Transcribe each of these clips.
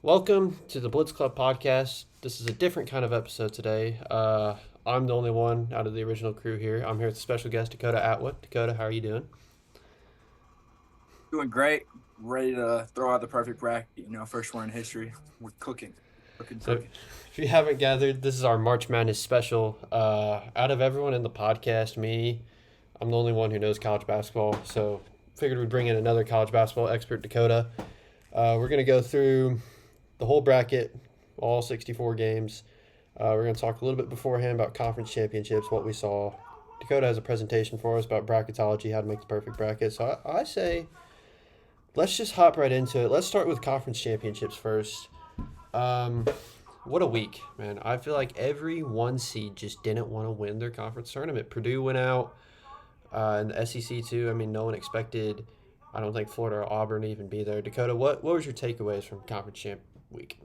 Welcome to the Blitz Club podcast. This is a different kind of episode today. I'm the only one out of the original crew here. I'm here with special guest Dakota Atwood. Dakota, how are you doing? Doing great. Ready to throw out the perfect bracket. First one in history. We're cooking, cooking, So, cooking. if you haven't gathered, this is our March Madness special. Out of everyone in the podcast, I'm the only one who knows college basketball. So, figured we'd bring in another college basketball expert, Dakota. We're going to go through the whole bracket, all 64 games. We're going to talk a little bit beforehand about conference championships, what we saw. Dakota has a presentation for us about bracketology, how to make the perfect bracket. So I say let's just hop right into it. Let's start with conference championships first. Um, what a week, man. I feel like every one seed just didn't want to win their conference tournament. Purdue went out, and the SEC too. I mean, no one expected, I don't think, Florida or Auburn to even be there. Dakota, what was your takeaways from conference champ week?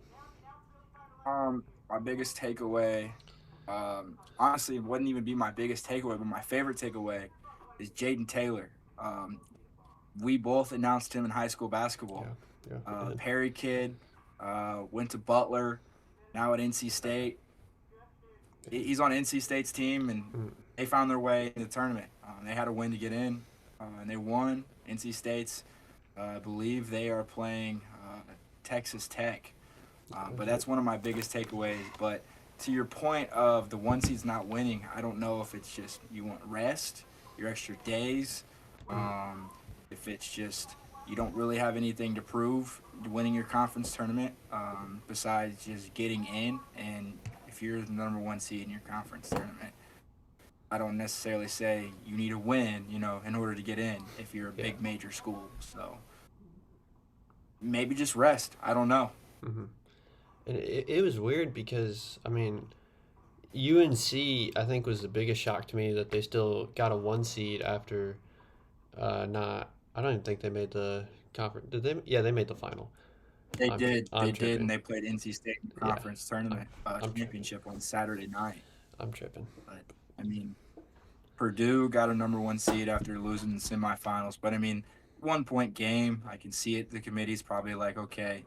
My biggest takeaway, honestly, it wouldn't even be my biggest takeaway, but my favorite takeaway is Jaden Taylor. We both announced him in high school basketball. Yeah, yeah, we did. Perry kid, went to Butler, now at NC State. He's on NC State's team, and Mm, they found their way in the tournament. They had a win to get in, and they won. NC State's, I believe they are playing Texas Tech. But that's one of my biggest takeaways. But to your point of the one seed's not winning, I don't know if it's just you want rest, your extra days, mm, if it's just you don't really have anything to prove winning your conference tournament besides just getting in. And if you're the number one seed in your conference tournament, I don't necessarily say you need to win, in order to get in if you're a yeah. big major school. So maybe just rest. I don't know. hmm And it was weird because, I mean, UNC, I think, was the biggest shock to me that they still got a one seed after not. I don't even think they made the conference. Did they? Yeah, they made the final. They did. I'm They did, and tripping. they played NC State in the Yeah, conference I'm, tournament I'm tripping. championship on Saturday night. I'm tripping. But I mean, Purdue got a number one seed after losing the semifinals. But I mean, 1 point game. I can see it. The committee's probably like, okay,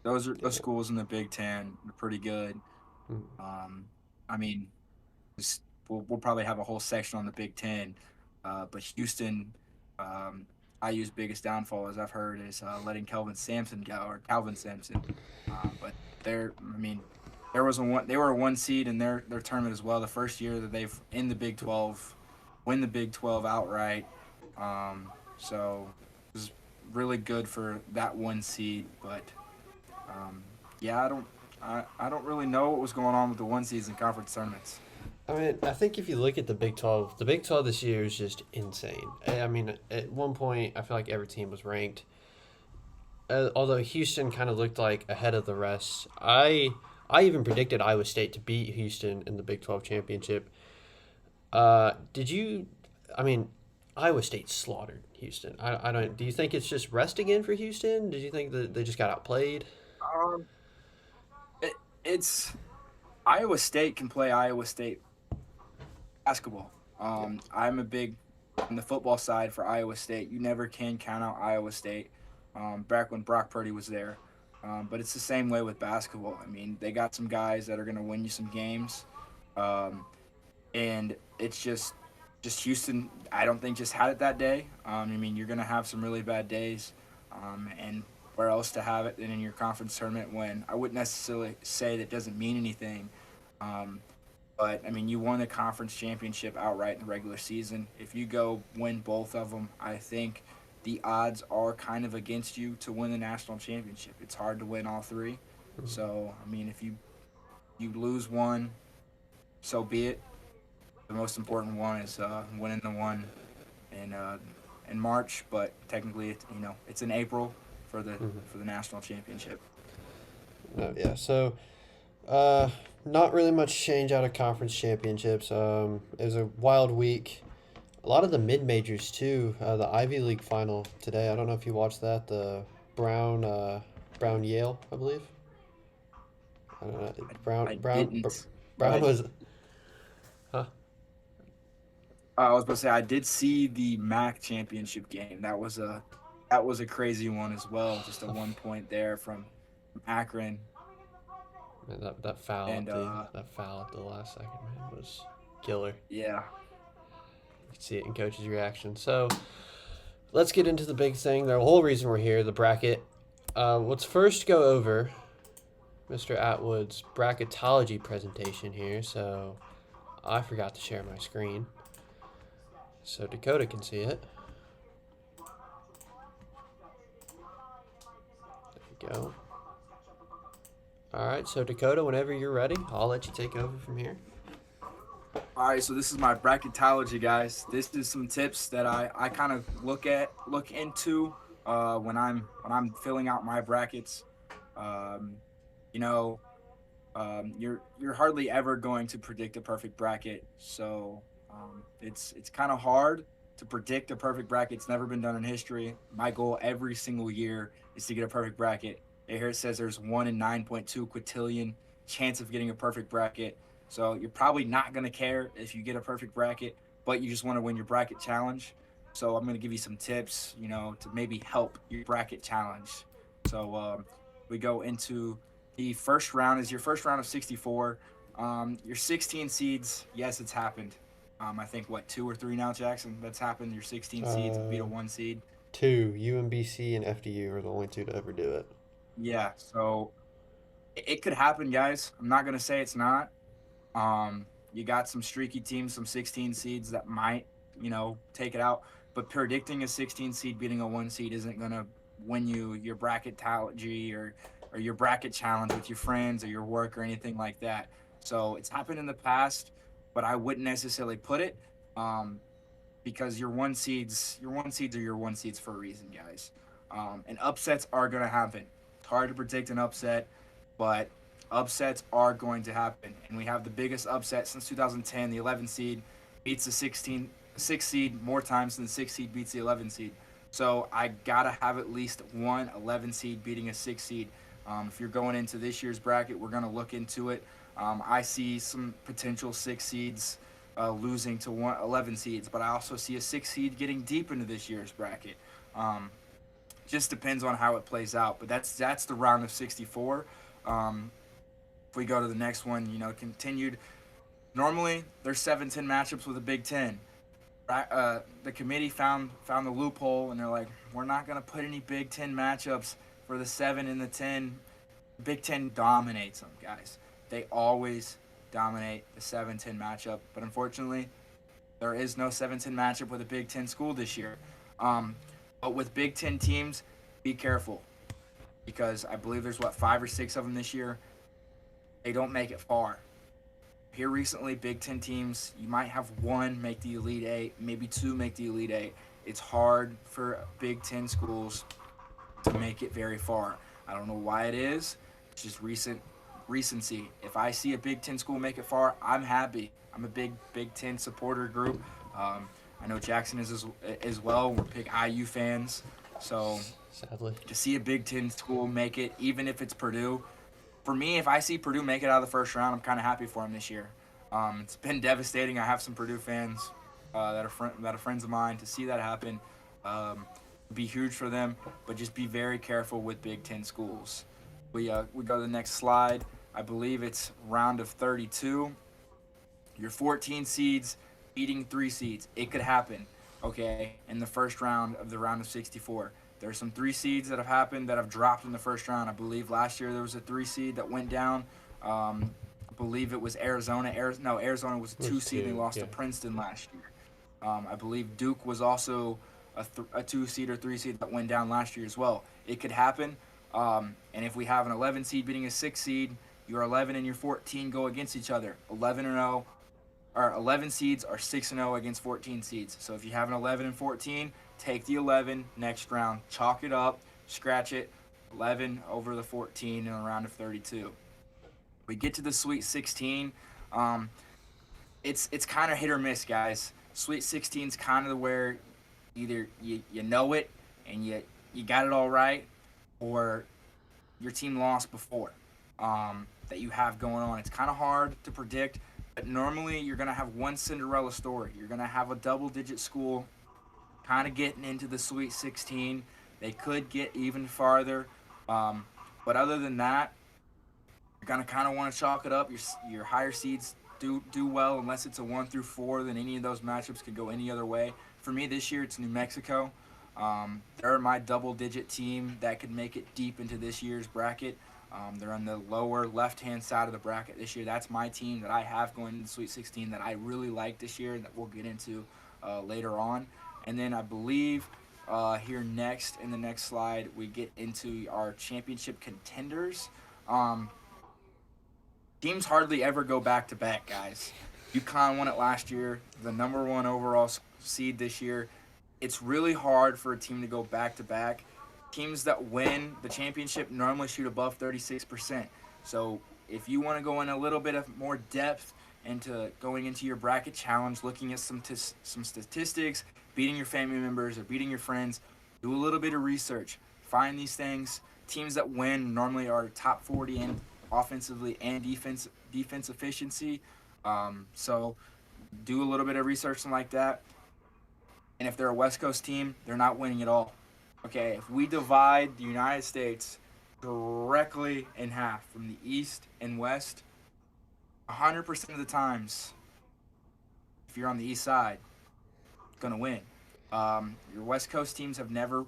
those Yeah. schools in the Big Ten are pretty good. Mm, Um, I mean, we'll probably have a whole section on the Big Ten. But Houston, um, IU's biggest downfall, as I've heard, is letting Kelvin Sampson go or Calvin Sampson. But I mean, they were a one seed in their tournament as well. The first year that they've in the Big 12, win the Big 12 outright. So it was really good for that one seed. But yeah, I don't really know what was going on with the one seeds in conference tournaments. I mean, I think if you look at the Big 12 this year is just insane. I mean, at one point, I feel like every team was ranked. Although Houston kind of looked like ahead of the rest. I even predicted Iowa State to beat Houston in the Big 12 championship. Did you? I mean, Iowa State slaughtered Houston. I don't. Do you think it's just rest again for Houston? Did you think that they just got outplayed? Um, it, it's Iowa State can play Iowa State basketball. Yeah. I'm a big on the football side for Iowa State. You never can count out Iowa State. Back when Brock Purdy was there, but it's the same way with basketball. I mean, they got some guys that are going to win you some games, um, and it's just Houston. I don't think just had it that day. I mean, you're going to have some really bad days, and where else to have it than in your conference tournament when I wouldn't necessarily say that doesn't mean anything. Um, but I mean, you won the conference championship outright in the regular season. If you go win both of them, I think the odds are kind of against you to win the national championship. It's hard to win all three. Mhm. So I mean, if you lose one, so be it. The most important one is winning the one in in March, but technically, it's in April for the Mhm. national championship. Yeah. So, uh, not really much change out of conference championships. It was a wild week. A lot of the mid majors too. The Ivy League final today. I don't know if you watched that. The Brown, Brown Yale, I believe. I don't know. I didn't, but Brown was. Huh? I was about to say I did see the MAC championship game. That was a crazy one as well. Just a 1 point there from Akron, Man, that foul and at the last second, man, was killer. yeah. You could see it in coach's reaction. So let's get into the big thing. The whole reason we're here, the bracket. Let's first go over Mr. Atwood's bracketology presentation here. So I forgot to share my screen, so Dakota can see it. There we go. All right, so Dakota, whenever you're ready, I'll let you take over from here. All right, so this is my bracketology, guys. This is some tips that I kind of look into when I'm filling out my brackets. Um, you know, you're hardly ever going to predict a perfect bracket, so it's kind of hard to predict a perfect bracket. It's never been done in history. My goal every single year is to get a perfect bracket. Here it says there's 1 in 9.2 quintillion chance of getting a perfect bracket. So you're probably not going to care if you get a perfect bracket, but you just want to win your bracket challenge. So I'm going to give you some tips, to maybe help your bracket challenge. So we go into the first round is your first round of 64. Your 16 seeds, yes, it's happened. I think what 2 or 3 now, Jackson. That's happened. Your 16 seeds beat a 1 seed. Two, UMBC and FDU are the only two to ever do it. Yeah, so it could happen, guys. I'm not gonna say it's not. You got some streaky teams, some 16 seeds that might, take it out. But predicting a 16 seed beating a 1 seed isn't gonna win you your bracketology or your bracket challenge with your friends or your work or anything like that. So it's happened in the past, but I wouldn't necessarily put it um, because your 1 seeds are your 1 seeds for a reason, guys. And upsets are gonna happen. It's hard to predict an upset, but upsets are going to happen. And we have the biggest upset since 2010. The 11 seed beats the 6 seed more times than the 6 seed beats the 11 seed. So I gotta have at least one 11 seed beating a 6 seed. If you're going into this year's bracket, we're gonna look into it. I see some potential 6 seeds losing to 11 seeds, but I also see a 6 seed getting deep into this year's bracket. Um, just depends on how it plays out. But that's the round of 64. If we go to the next one, continued. Normally, there's 7-10 matchups with a Big Ten. The committee found the loophole, and they're like, we're not going to put any Big Ten matchups for the 7 and the 10. Big Ten dominates them, guys. They always dominate the 7-10 matchup, but unfortunately, there is no 7-10 matchup with a Big Ten school this year. But with Big Ten teams, be careful because I believe there's 5 or 6 of them this year. They don't make it far. Here recently, Big Ten teams, you might have one make the Elite Eight, maybe two make the Elite Eight. It's hard for Big Ten schools to make it very far. I don't know why it is. It's just recency. If I see a Big Ten school make it far, I'm happy. I'm a big Big Ten supporter group. I know Jackson is as well. We're big IU fans. So Sadly, to see a Big Ten school make it, even if it's Purdue, for me, if I see Purdue make it out of the first round, I'm kind of happy for them this year. It's been devastating. I have some Purdue fans that are friends of mine. To see that happen, be huge for them. But just be very careful with Big Ten schools. We go to the next slide. I believe it's round of 32. Your 14 seeds beating 3 seeds. It could happen, okay, in the first round of the round of 64. There's some 3 seeds that have happened that have dropped in the first round. I believe last year there was a 3 seed that went down. I believe it was Arizona. Arizona was a 2 seed and they lost to Princeton last year. I believe Duke was also a 2 seed or 3 seed that went down last year as well. It could happen. And if we have an 11 seed beating a 6 seed, your 11 and your 14 go against each other. 11 seeds are 6-0 against 14 seeds. So if you have an 11 and 14, take the 11 next round, chalk it up, scratch it, 11 over the 14 in a round of 32. We get to the Sweet 16. It's kind of hit or miss, guys. Sweet 16 is kind of where either you know it and you got it all right, or your team lost before that you have going on. It's kind of hard to predict. But normally, you're going to have one Cinderella story. You're going to have a double-digit school kind of getting into the Sweet 16. They could get even farther. But other than that, you're gonna kind of want to chalk it up. Your higher seeds do well unless it's a 1 through 4. Then any of those matchups could go any other way. For me this year, it's New Mexico. They're my double-digit team that could make it deep into this year's bracket. They're on the lower left-hand side of the bracket this year. That's my team that I have going into the Sweet 16 that I really like this year that we'll get into later on. And then I believe here next in the next slide we get into our championship contenders. Teams hardly ever go back to back, guys. UConn won it last year, the number 1 overall seed this year. It's really hard for a team to go back to back. Teams that win the championship normally shoot above 36%. So if you want to go in a little bit of more depth into going into your bracket challenge, looking at some statistics, beating your family members or beating your friends, do a little bit of research. Find these things. Teams that win normally are top 40 in offensively and defense efficiency. So do a little bit of research like that. And if they're a West Coast team, they're not winning at all. Okay, if we divide the United States directly in half from the East and West, 100% of the times, if you're on the East side, it's going to win. Your West Coast teams have never,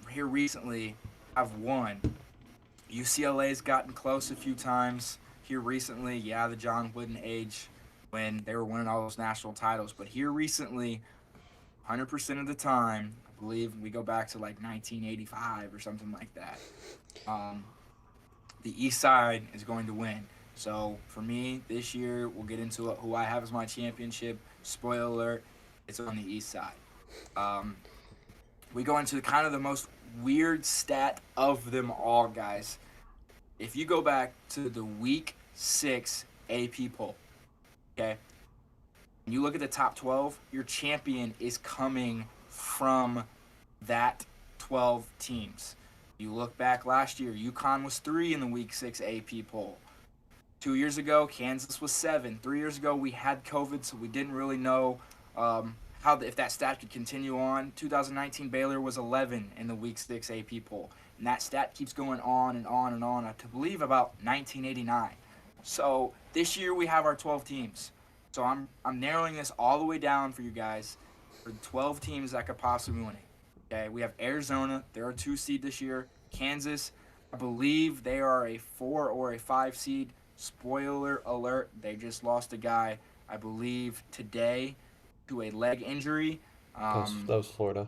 here recently, have won. UCLA's gotten close a few times here recently. Yeah, the John Wooden age when they were winning all those national titles. But here recently, 100% of the time, I believe we go back to like 1985 or something like that. The East side is going to win. So for me, this year, we'll get into who I have as my championship. Spoiler alert, it's on the East side. We go into kind of the most weird stat of them all, guys. If you go back to the Week 6 AP poll, okay, and you look at the top 12, your champion is coming from that 12 teams. You look back last year, UConn was 3 in the Week 6 AP poll. 2 years ago, Kansas was 7. 3 years ago, we had COVID, so we didn't really know if that stat could continue on. 2019, Baylor was 11 in the Week 6 AP poll. And that stat keeps going on and on and on, to believe about 1989. So this year we have our 12 teams. So I'm narrowing this all the way down for you guys for the 12 teams that could possibly win it. Okay, we have Arizona. They're a 2 seed this year. Kansas, I believe they are a 4 or a 5 seed. Spoiler alert, they just lost a guy, I believe, today to a leg injury. That was Florida.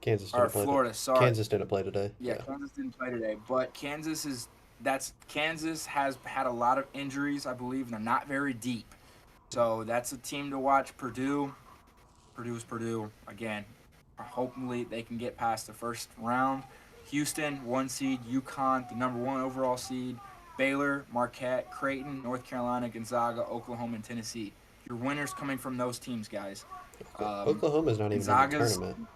Kansas didn't play. Florida, sorry. Kansas didn't play today. Yeah, Kansas didn't play today. But Kansas has had a lot of injuries, I believe, and they're not very deep. So that's a team to watch. Purdue's Purdue. Again, hopefully they can get past the first round. Houston, 1 seed. UConn, the number 1 overall seed. Baylor, Marquette, Creighton, North Carolina, Gonzaga, Oklahoma, and Tennessee. Your winners coming from those teams, guys. Oklahoma's not even in the tournament.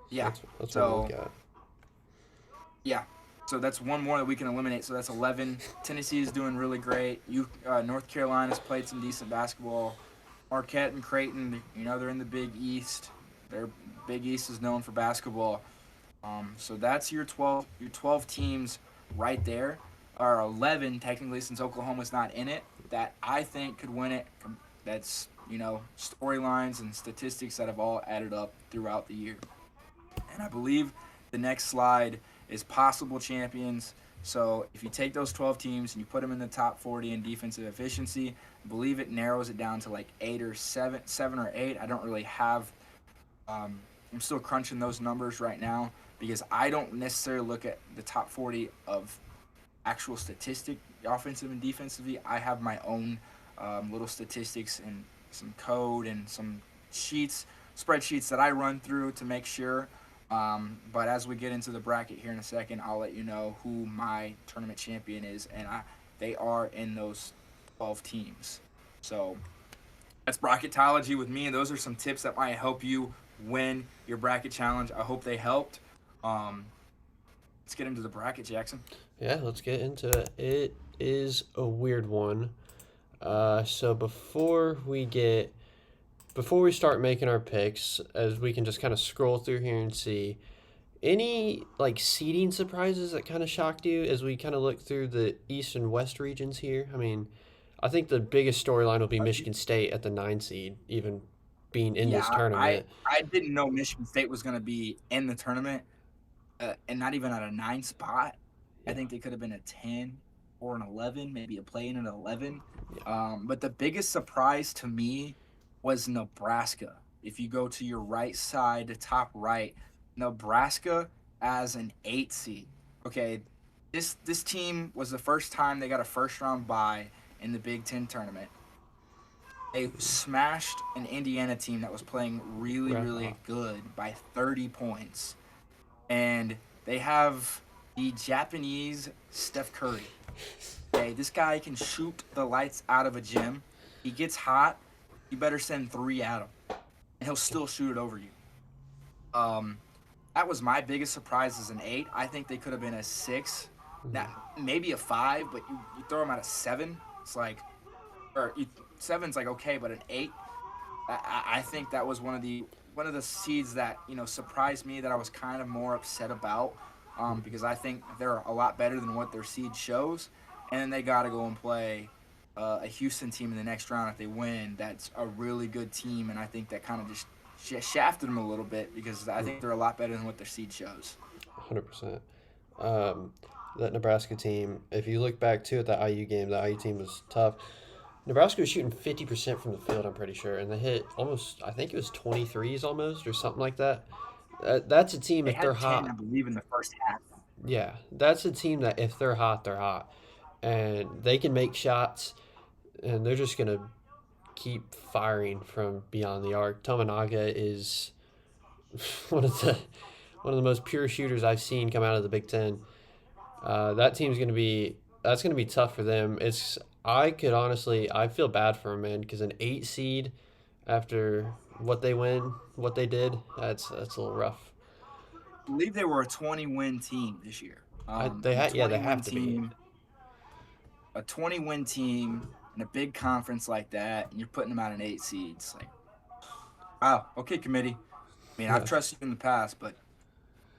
Yeah. That's what we got. Yeah. So that's one more that we can eliminate. So that's 11. Tennessee is doing really great. North Carolina's played some decent basketball. Marquette and Creighton, they're in the Big East. Their Big East is known for basketball. So that's your 12 teams right there. Or 11 technically, since Oklahoma's not in it, that I think could win it. That's storylines and statistics that have all added up throughout the year. And I believe the next slide is possible champions. So if you take those 12 teams and you put them in the top 40 in defensive efficiency, I believe it narrows it down to like 7 or 8. I don't really have. I'm still crunching those numbers right now because I don't necessarily look at the top 40 of actual statistic, offensive and defensively. I have my own little statistics and some code and some spreadsheets that I run through to make sure. But as we get into the bracket here in a second, I'll let you know who my tournament champion is, and they are in those 12 teams. So that's bracketology with me, and those are some tips that might help you win your bracket challenge. I hope they helped. Let's get into the bracket, Jackson. Yeah, let's get into it. It is a weird one. So before we start making our picks, as we can just kind of scroll through here and see, Any like seeding surprises that kind of shocked you as we kind of look through the East and West regions here? I mean, I think the biggest storyline will be Michigan State at the 9 seed, even being in this Yeah, I tournament. I didn't know Michigan State was going to be in the tournament, and not even at a 9 spot. I Yeah, think they could have been a 10 or an 11, maybe a play in at 11. yeah, But the biggest surprise to me was Nebraska. If you go to your right side, the top right, Nebraska as an 8 seed. Okay, this team was the first time they got a first round bye in the Big Ten tournament. They smashed an Indiana team that was playing really, red really hot. good by 30 points. And they have the Japanese Steph Curry. Okay, this guy can shoot the lights out of a gym. He gets hot, you better send 3 at him, and he'll still shoot it over you. Um, that was my biggest surprise as an 8. I think they could have been a 6, Mhm. not, maybe a 5, but you throw them at a 7. It's like, or you, 7's like okay, but an 8, I think that was one of the seeds that surprised me that I was kind of more upset about, because I think they're a lot better than what their seed shows, and then they got to go and play a Houston team in the next round if they win. That's a really good team, and I think that kind of just shafted them a little bit because I think they're a lot better than what their seed shows. 100%. Um, that Nebraska team, if you look back too at the IU game, the IU team was tough. Nebraska was shooting 50% from the field, I'm pretty sure, and they hit almost, I think it was 23s almost or something like that. That's a team They if they're had 10, I hot. believe, in the first half. Yeah, that's a team that if they're hot, they're hot. And they can make shots, and they're just going to keep firing from beyond the arc. Tominaga is one of the one of the most pure shooters I've seen come out of the Big Ten. That team's gonna be that's gonna be tough for them. It's I could honestly I feel bad for them, man, because an 8 seed after what they did, that's a little rough. I believe they were a 20-win team this year. They And a had yeah they 20 have win to be. team a 20-win team in a big conference like that, and you're putting them out an 8 seed. It's like, wow, okay, committee. I mean, I've Yeah, trusted you in the past, but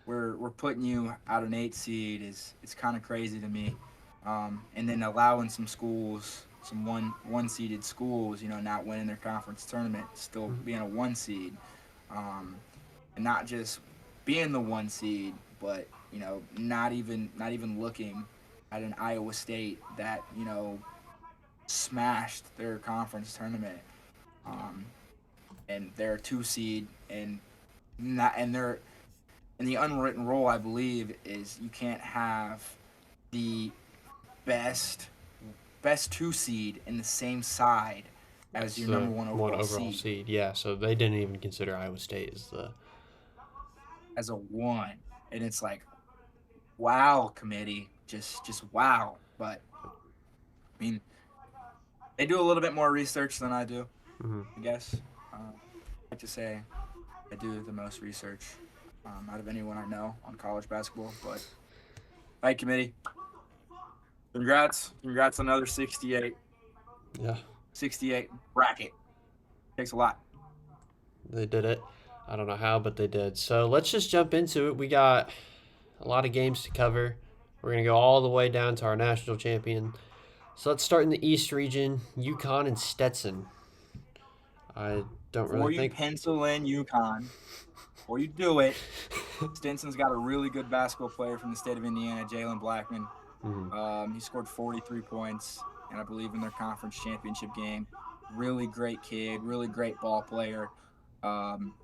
we're putting you out an 8 seed is it's kind of crazy to me. And then allowing some schools, some one seeded schools, not winning their conference tournament, still being a 1 seed, um, and not just being the 1 seed, but not even looking at an Iowa State that smashed their conference tournament, um, and they're a 2 seed, and the unwritten rule, I believe, is you can't have the best best 2 seed in the same side as it's your the number 1 one overall overall seed seed. Yeah, so they didn't even consider Iowa State as the as a 1. And it's like, wow, committee, just wow. But I mean, they do a little bit more research than I do, mhm. I guess. I like to say I do the most research out of anyone I know on college basketball. But hey, committee, congrats on another 68, Yeah, 68 bracket. Takes a lot. they did it. I don't know how, but they did. So let's just jump into it. We got a lot of games to cover. We're gonna go all the way down to our national champion. So let's start in the East region. UConn and Stetson. I don't really Before you think. pencil in UConn, before you do it, Stinson's got a really good basketball player from the state of Indiana, Jalen Blackman. Mhm. He scored 43 points, and I believe in their conference championship game. Really great kid, really great ball player. Um,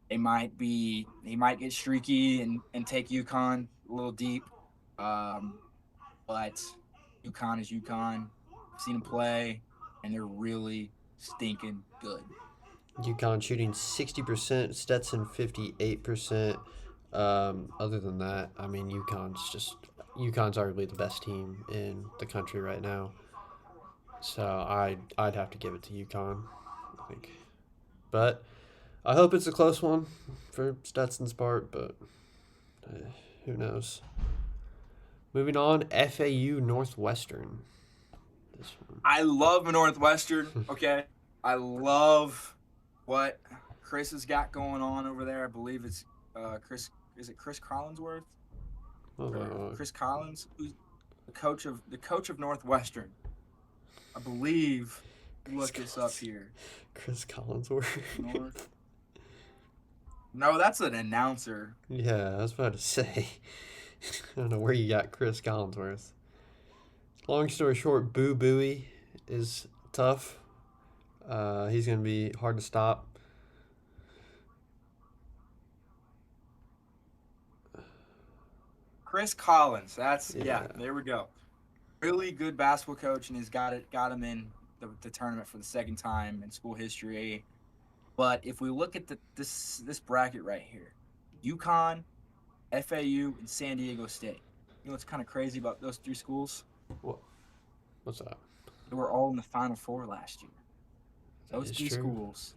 he might get streaky and take UConn a little deep, um, but UConn is UConn. I've seen them play, and they're really stinking good. UConn shooting 60%, Stetson 58%. Other than that, I mean, UConn's arguably the best team in the country right now. So I'd have to give it to UConn, I think. But I hope it's a close one for Stetson's part, but who knows? Moving on, FAU Northwestern. This one. I love Northwestern. Okay, I love what Chris has got going on over there. I believe it's Chris is it Chris Collinsworth or Uh, Chris Collins, who's the coach of Northwestern, I believe. Chris Look this up Collins. here. Chris Collinsworth. North. No, that's an announcer. Yeah, I was about to say. I don't know where you got Chris Collinsworth. Long story short, Boo Booey is tough. He's going to be hard to stop. Chris Collins. That's yeah. Yeah. There we go. Really good basketball coach, and he's got him in the tournament for the second time in school history. But if we look at this bracket right here, UConn, FAU, and San Diego State. You know what's kind of crazy about those three schools? What? What's that? They were all in the Final Four last year. That Those is three true. schools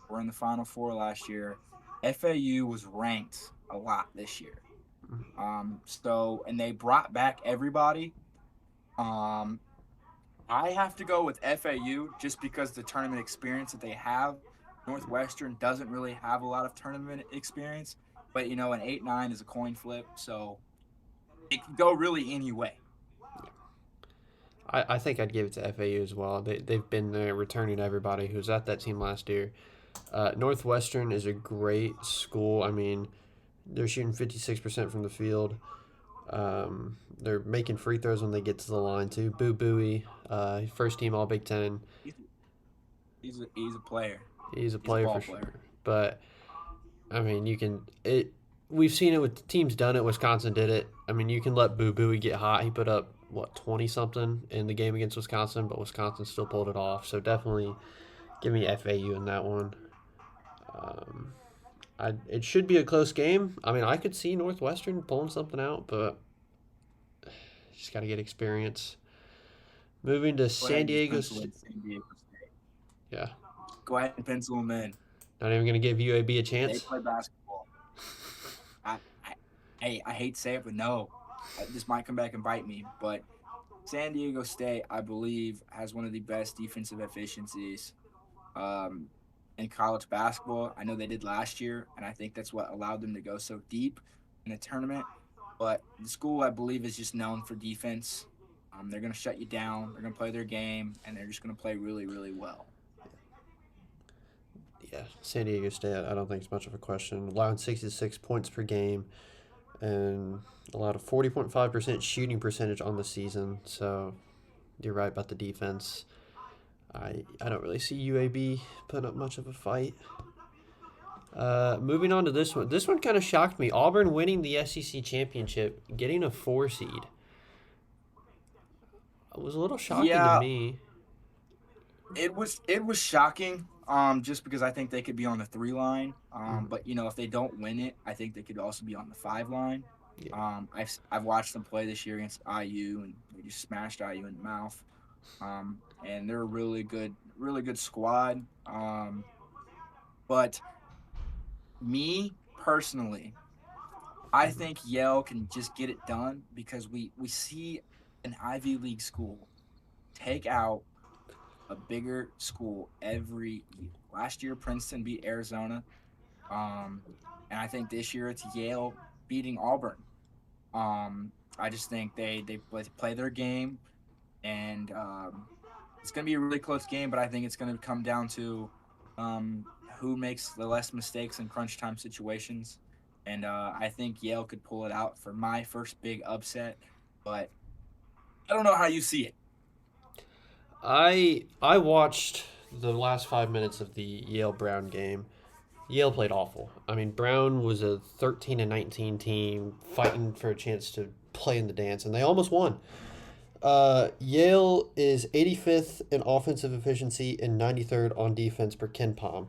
were in the Final Four last year. FAU was ranked a lot this year. And they brought back everybody. Um, I have to go with FAU just because the tournament experience that they have. Northwestern doesn't really have a lot of tournament experience, but an 8-9 is a coin flip, so it can go really any way. I think I'd give it to FAU as well. They've been there returning everybody who was at that team last year. Northwestern is a great school. I mean, they're shooting 56% from the field. They're making free throws when they get to the line too. Boo Booey, first team All Big Ten. He's a player. He's a He's a player ball for player. sure. But I mean, you can it. We've seen it with teams done it. Wisconsin did it. I mean, you can let Boo Booey get hot. He put up 20 something in the game against Wisconsin, but Wisconsin still pulled it off. So definitely give me FAU in that one. Um, it should be a close game. I mean, I could see Northwestern pulling something out, but just got to get experience. Moving to Go ahead San and just Diego. pencil in San Diego State. Yeah, Go ahead and pencil them in. not even going to give UAB a They chance. play basketball. I, I hate to say it, but no, this might come back and bite me. But San Diego State, I believe, has one of the best defensive efficiencies um, in college basketball. I know they did last year, and I think that's what allowed them to go so deep in the tournament. But the school, I believe, is just known for defense. They're going to shut you down. They're going to play their game, and they're just going to play really, really well. Yeah, San Diego State, I don't think it's much of a question. Allowing 66 points per game and allowed a 40.5% shooting percentage on the season. So you're right about the defense. I don't really see UAB putting up much of a fight. Moving on to this one. This one kind of shocked me. Auburn winning the SEC championship, getting a 4 seed. It was a little shocking to Yeah, me. it was shocking. Just because I think they could be on the 3 line. Mm, But if they don't win it, I think they could also be on the 5 line. yeah, I've watched them play this year against IU, and they just smashed IU in the mouth. And they're a really good squad. But me personally, I mhm, think Yale can just get it done because we see an Ivy League school take out a bigger school every year. Last year, Princeton beat Arizona, um, and I think this year it's Yale beating Auburn. I just think they play their game, and it's going to be a really close game. But I think it's going to come down to um, who makes the less mistakes in crunch time situations, and I think Yale could pull it out for my first big upset. But I don't know how you see it. I watched the last 5 minutes of the Yale Brown game. Yale played awful. I mean, Brown was a 13-19 team fighting for a chance to play in the dance, and they almost won. Yale is 85th in offensive efficiency and 93rd on defense per Ken Palm.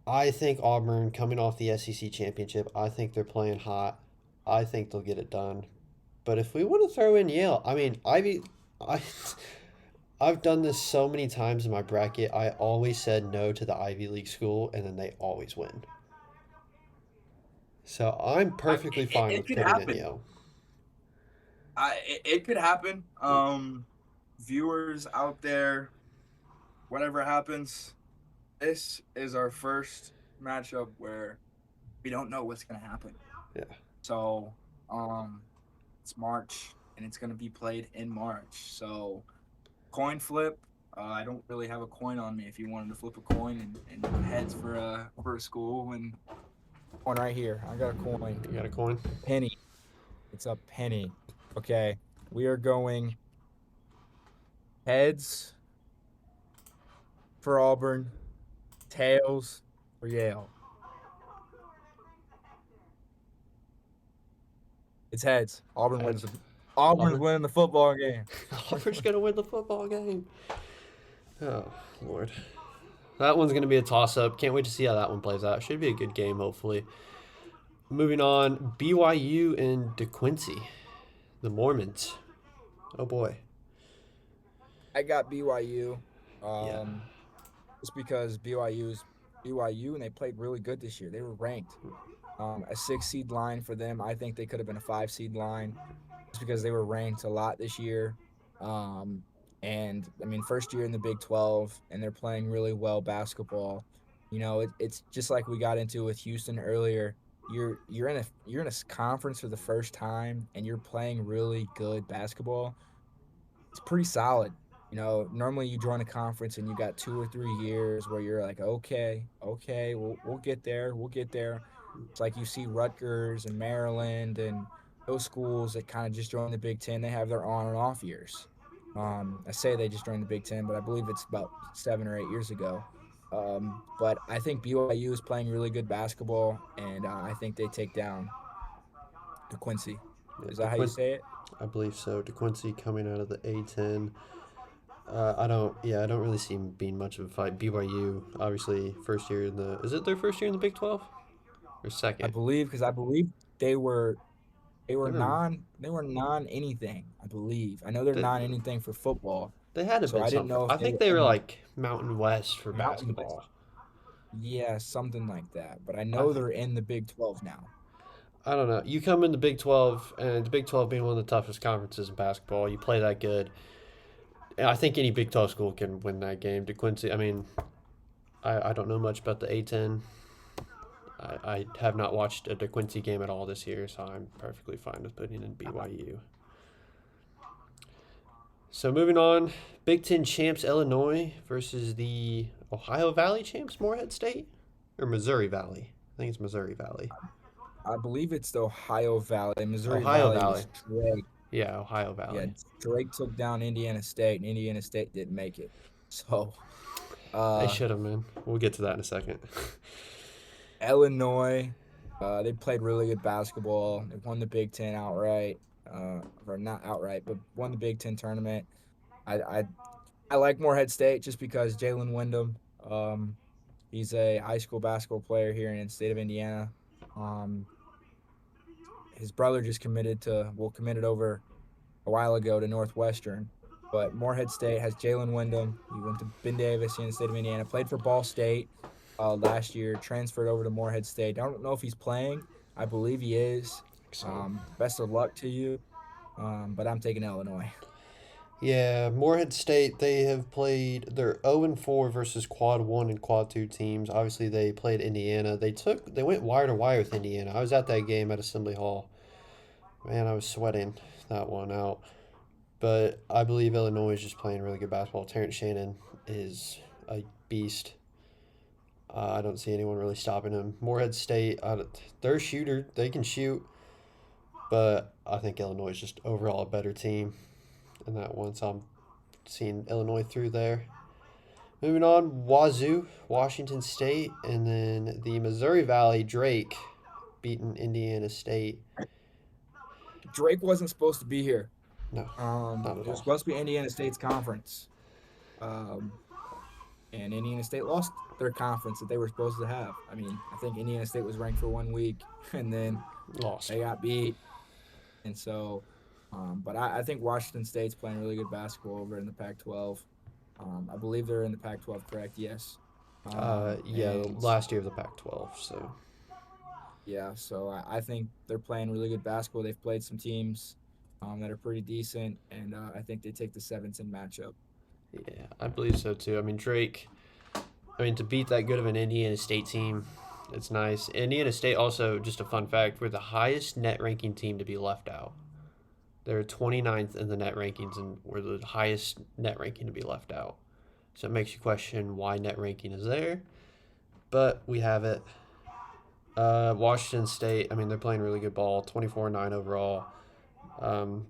I think Auburn coming off the SEC championship. I think they're playing hot. I think they'll get it done. But if we want to throw in Yale, I mean, I, I've done this so many times in my bracket. I always said no to the Ivy League school, and then they always win. So I'm perfectly fine It with could putting in happen. Yale. It could happen. Viewers out there, whatever happens, this is our first matchup where We don't know what's going to happen. Yeah. So, it's March, and it's going to be played in March. So, coin flip. I don't really have a coin on me. If you wanted to flip a coin and heads for a school, and one right here, I got a coin, You got a coin? a penny. It's a penny. Okay, we are going heads for Auburn, tails for Yale. It's heads. Auburn wins. Heads. Auburn's Auburn? winning the football game. Auburn's going to win the football game. Oh, Lord. That one's going to be a toss-up. Can't wait to see how that one plays out. Should be a good game, hopefully. Moving on, BYU and DeQuincy. The Mormons. Oh, boy. I got BYU, Yeah. just because BYU's BYU and they played really good this year. They were ranked. A 6 seed line for them. I think they could have been a 5 seed line just because they were ranked a lot this year. Um, and I mean, first year in the Big 12, and they're playing really well basketball. It's just like we got into with Houston earlier. You're in a conference for the first time, and you're playing really good basketball. It's pretty solid. Normally you join a conference and you got 2 or 3 years where you're like, okay, we'll get there, we'll get there. It's like you see Rutgers and Maryland and those schools that kind of just joined the Big Ten. They have their on and off years. I say they just joined the Big Ten, but I believe it's about 7 or 8 years ago. But I think BYU is playing really good basketball, and I think they take down DeQuincy. Yeah, Is that how you say it? I believe so. DeQuincy coming out of the A10. I don't really see him being much of a fight. BYU, obviously, first year in the. Is it their first year in the Big 12 or I second? believe because I believe they were They were. they were non anything, I believe. I know they're They, non anything for football. they had to So been I didn't something. know if I they think were they were in the like Mountain West for Mountain West. basketball. Yeah, something like that. But I I know think. they're in the Big 12 now. I don't know. You come in the Big 12, and the Big 12 being one of the toughest conferences in basketball, you play that good. And I think any Big 12 school can win that game. DeQuincy, I mean, I don't know much about the A10. I have not watched a DeQuincy game at all this year, so I'm perfectly fine with putting in BYU. So moving on, Big Ten champs Illinois versus the Ohio Valley champs Morehead State or Missouri Valley. I think it's Missouri Valley. I believe it's the Ohio Valley. Missouri Ohio Valley Valley. was Drake. Yeah, Ohio Yeah, Valley. Drake took down Indiana State, and Indiana State didn't make it. So, They uh, should have, man. We'll get to that in a second. Illinois, they played really good basketball. They won the Big Ten outright, or not outright, but won the Big Ten tournament. I, I I like Morehead State just because Jalen Wyndham, he's a high school basketball player here in the state of Indiana. Um, his brother just committed over a while ago to Northwestern. But Morehead State has Jalen Wyndham. He went to Ben Davis here in the state of Indiana, played for Ball State last year, transferred over to Morehead State. I don't know if he's playing. I believe he is. So, Best of luck to you. But I'm taking Illinois. yeah, Morehead State, they have played, they're 0-4 versus Quad 1 and Quad 2 teams. Obviously, they played Indiana. They went wire to wire with Indiana. I was at that game at Assembly Hall. Man, I was sweating that one out. But I believe Illinois is just playing really good basketball. Terrence Shannon is a beast. I don't see anyone really stopping him. Morehead State, they're a shooter. They can shoot. But I think Illinois is just overall a better team in that one. So I'm seeing Illinois through there. Moving on, Wazoo, Washington State, and then the Missouri Valley Drake beating Indiana State. Drake wasn't supposed to be here. No, not at It was all. supposed to be Indiana State's conference. Um, and Indiana State lost their conference that they were supposed to have. I mean, I think Indiana State was ranked for 1 week, and then Lost. they got beat. And so, but I think Washington State's playing really good basketball over in the Pac-12. I believe they're in the Pac-12, correct? Yes. Yeah, And last year of the Pac-12. So yeah, so I think they're playing really good basketball. They've played some teams that are pretty decent, and I think they take the 7-10 matchup. yeah, I believe so too. I mean Drake. I mean to beat that good of an Indiana State team, It's nice. Indiana State also, just a fun fact, we're the highest net ranking team to be left out. They're 29th in the net rankings, and we're the highest net ranking to be left out. So it makes you question why net ranking is there, but we have it. Washington State, I mean, they're playing really good ball, 24-9 overall.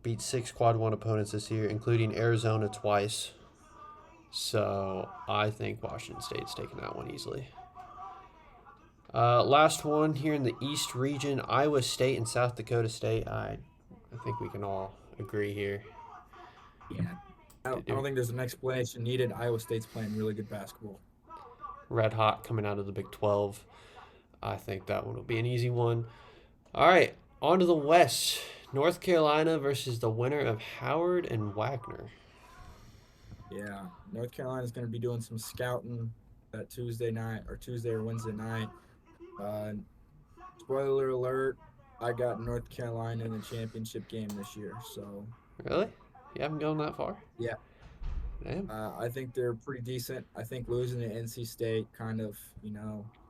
Beat 6 quad 1 opponents this year, including Arizona twice. So I think Washington State's taking that one easily. Last one here in the East region, Iowa State and South Dakota State. I think we can all agree here. Yeah. I don't think there's an explanation needed. Iowa State's playing really good basketball. Red hot coming out of the Big 12. I think that one will be an easy one. All right, on to the West. North Carolina versus the winner of Howard and Wagner. Yeah. North Carolina's going to be doing some scouting that Tuesday or Wednesday night. Spoiler alert, I got North Carolina in the championship game this year. So Really? You haven't gone that far? Yeah. Damn. I think they're pretty decent. I think losing to NC State kind of,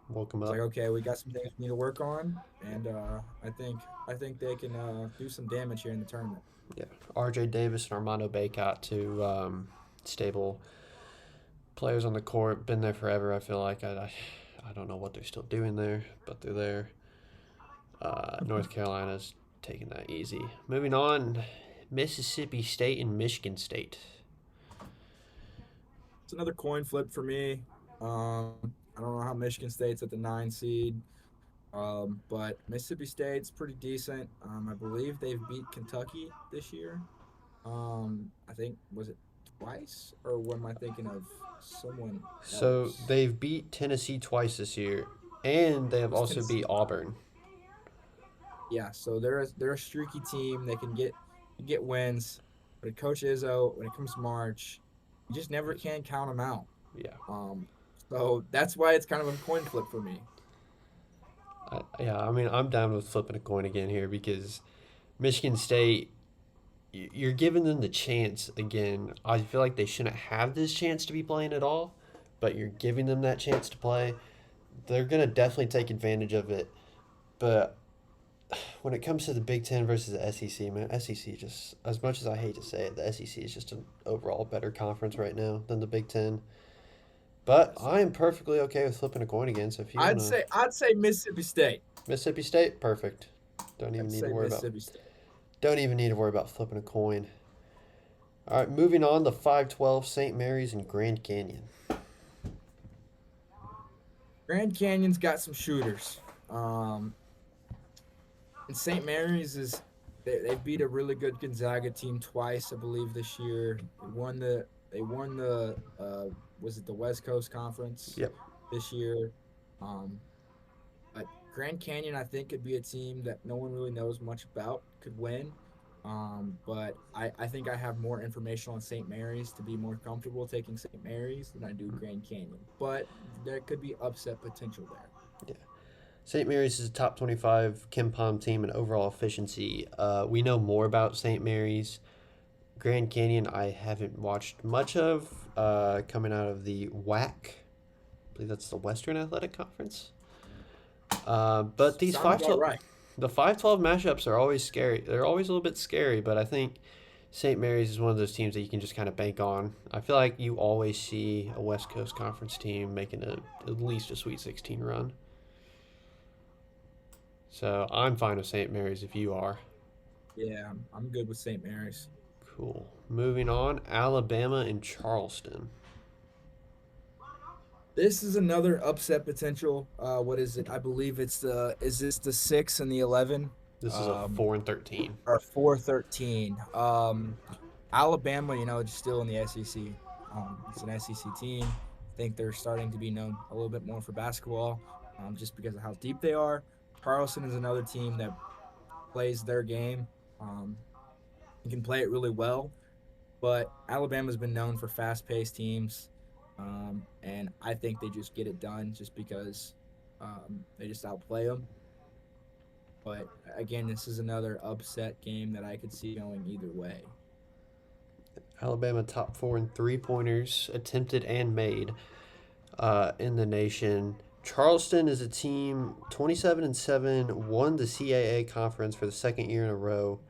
Woke him it's up. like, okay, we got some things we need to work on, and I think they can do some damage here in the tournament. Yeah. RJ Davis and Armando Bacot, two stable players on the court. Been there forever, I feel like. I don't know what they're still doing there, but they're there. North Carolina's taking that easy. Moving on, Mississippi State and Michigan State. It's another coin flip for me. I don't know how Michigan State's at the 9 seed, but Mississippi State's pretty decent. I believe they've beat Kentucky this year. I think, was it twice, or what am I thinking of? Someone So else? they've beat Tennessee twice this year, and they have It's also Tennessee. beat Auburn. Yeah, so they're a streaky team. They can get wins, but Coach Izzo, when it comes to March, you just never can count them out. Yeah. So that's why it's kind of a coin flip for me. I mean, I'm down with flipping a coin again here because Michigan State, you're giving them the chance again. I feel like they shouldn't have this chance to be playing at all, but you're giving them that chance to play. They're going to definitely take advantage of it. But when it comes to the Big Ten versus the SEC, man, SEC just, as much as I hate to say it, the SEC is just an overall better conference right now than the Big Ten. But I am perfectly okay with flipping a coin again. So if you I'd wanna... say Mississippi State. Mississippi State, perfect. Don't even I'd need say to worry about. Mississippi State. Don't even need to worry about flipping a coin. All right, moving on to 512 St. Mary's and Grand Canyon. Grand Canyon's got some shooters. And St. Mary's they beat a really good Gonzaga team twice, I believe, this year. They won the was it the West Coast Conference? Yep. This year. But Grand Canyon, I think, could be a team that no one really knows much about, could win. But I think I have more information on St. Mary's to be more comfortable taking St. Mary's than I do Grand Canyon. But there could be upset potential there. Yeah. St. Mary's is a top 25 KenPom team in overall efficiency. We know more about St. Mary's. Grand Canyon, I haven't watched much of coming out of the WAC. I believe that's the Western Athletic Conference. But these Sounds about 512, right. the 512 matchups are always scary. They're always a little bit scary, but I think St. Mary's is one of those teams that you can just kind of bank on. I feel like you always see a West Coast Conference team making at least a Sweet 16 run. So I'm fine with St. Mary's if you are. Yeah, I'm good with St. Mary's. Cool. Moving on, Alabama and Charleston. This is another upset potential. What is it? I believe is this the 6 and the 11? This is a 4-13. Or 4-13. Alabama, just still in the SEC. It's an SEC team. I think they're starting to be known a little bit more for basketball, just because of how deep they are. Charleston is another team that plays their game. And can play it really well. But Alabama's been known for fast-paced teams. And I think they just get it done just because they just outplay them. But again, this is another upset game that I could see going either way. Alabama top 4 in three-pointers attempted and made in the nation. Charleston is a team 27-7, won the CAA conference for the second year in a row.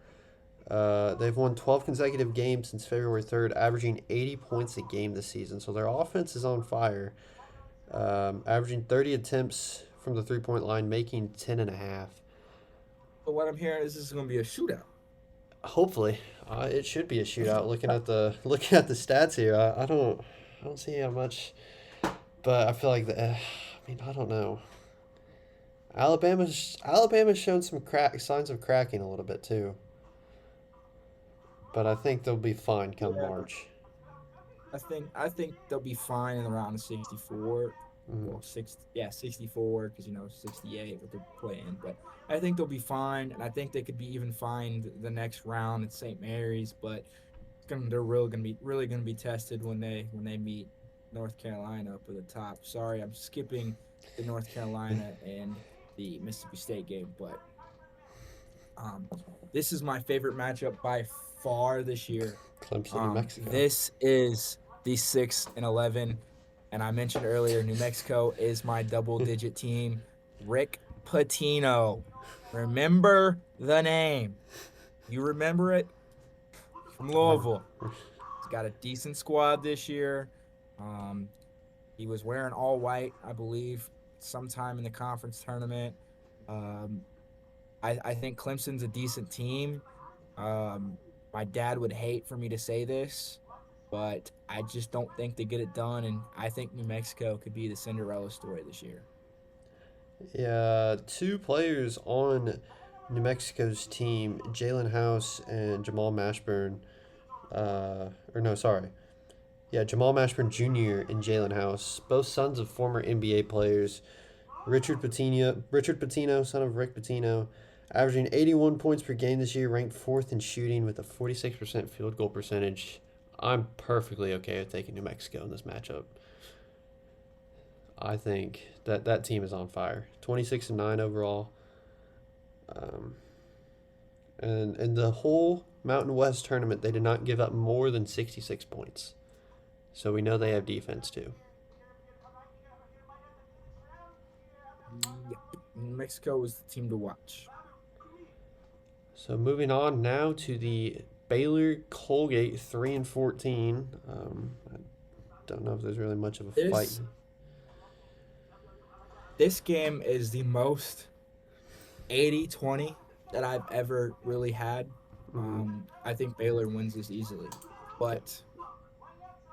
They've won 12 consecutive games since February 3rd, averaging 80 points a game this season. So their offense is on fire, averaging 30 attempts from the three-point line, making 10.5. But what I'm hearing is this is going to be a shootout. Hopefully, it should be a shootout. Looking at the stats here, I don't see how much, but I feel like I don't know. Alabama's shown some signs of cracking a little bit too, but I think they'll be fine come March. I think they'll be fine in around 64. Well, 64 because 68 what they're playing, but I think they'll be fine, and I think they could be even fine the next round at St. Mary's, but they're really gonna be tested when they meet North Carolina up at the top. Sorry, I'm skipping the North Carolina and the Mississippi State game, but this is my favorite matchup by far this year. Clemson, New Mexico. This is the 6 and 11. And I mentioned earlier, New Mexico is my double-digit team. Rick Pitino. Remember the name. You remember it? From Louisville. He's got a decent squad this year. He was wearing all white, I believe, sometime in the conference tournament. I think Clemson's a decent team. My dad would hate for me to say this, but I just don't think they get it done, and I think New Mexico could be the Cinderella story this year. Yeah, two players on New Mexico's team, Jalen House and Jamal Mashburn. Jamal Mashburn Jr. and Jalen House, both sons of former NBA players. Richard Pitino, son of Rick Pitino, averaging 81 points per game this year, ranked 4th in shooting with a 46% field goal percentage. I'm perfectly okay with taking New Mexico in this matchup. I think that team is on fire. 26-9 overall. And in the whole Mountain West tournament, they did not give up more than 66 points. So we know they have defense too. Yep. New Mexico is the team to watch. So moving on now to the Baylor Colgate 3-14. I don't know if there's really much of a fight. This game is the most 80-20 that I've ever really had. I think Baylor wins this easily, but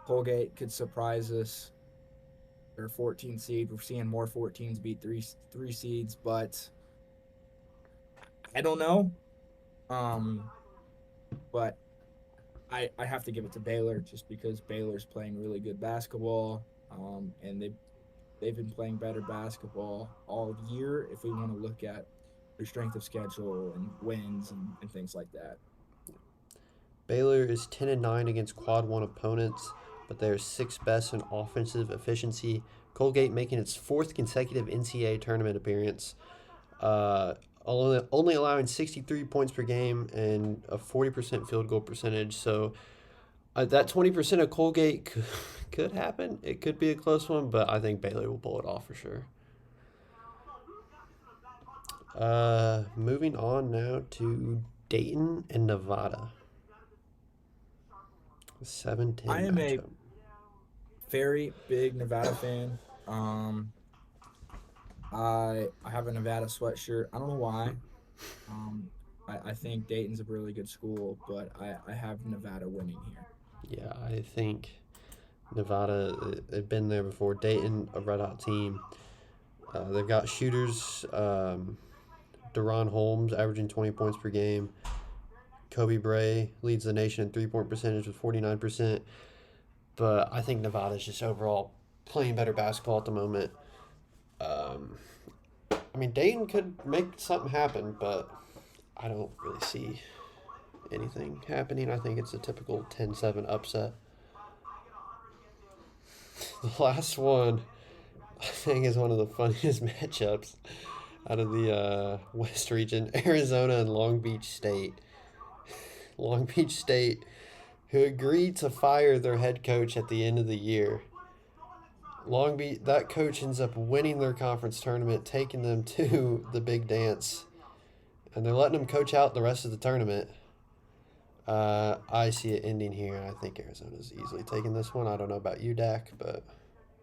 Colgate could surprise us. They're a 14 seed. We're seeing more 14s beat three seeds, but I don't know. But I have to give it to Baylor just because Baylor's playing really good basketball, and they've been playing better basketball all year if we want to look at their strength of schedule and wins and things like that. Baylor is 10-9 against quad 1 opponents, but they're 6th best in offensive efficiency. Colgate making its 4th consecutive NCAA tournament appearance, only allowing 63 points per game and a 40% field goal percentage. So that 20% of Colgate could happen. It could be a close one, but I think Baylor will pull it off for sure. Moving on now to Dayton and Nevada. 7-10 I am matchup. a very big Nevada fan. I have a Nevada sweatshirt. I don't know why. I think Dayton's a really good school, but I have Nevada winning here. Yeah, I think Nevada, they've been there before. Dayton, a red-hot team. They've got shooters. Deron Holmes averaging 20 points per game. Kobe Bray leads the nation in three-point percentage with 49%. But I think Nevada's just overall playing better basketball at the moment. Dayton could make something happen, but I don't really see anything happening. I think it's a typical 10-7 upset. The last one, I think, is one of the funniest matchups out of the West region. Arizona and Long Beach State. Long Beach State, who agreed to fire their head coach at the end of the year. Long Beach, that coach ends up winning their conference tournament, taking them to the big dance, and they're letting them coach out the rest of the tournament. I see it ending here, and I think Arizona's easily taking this one. I don't know about you, Dak, but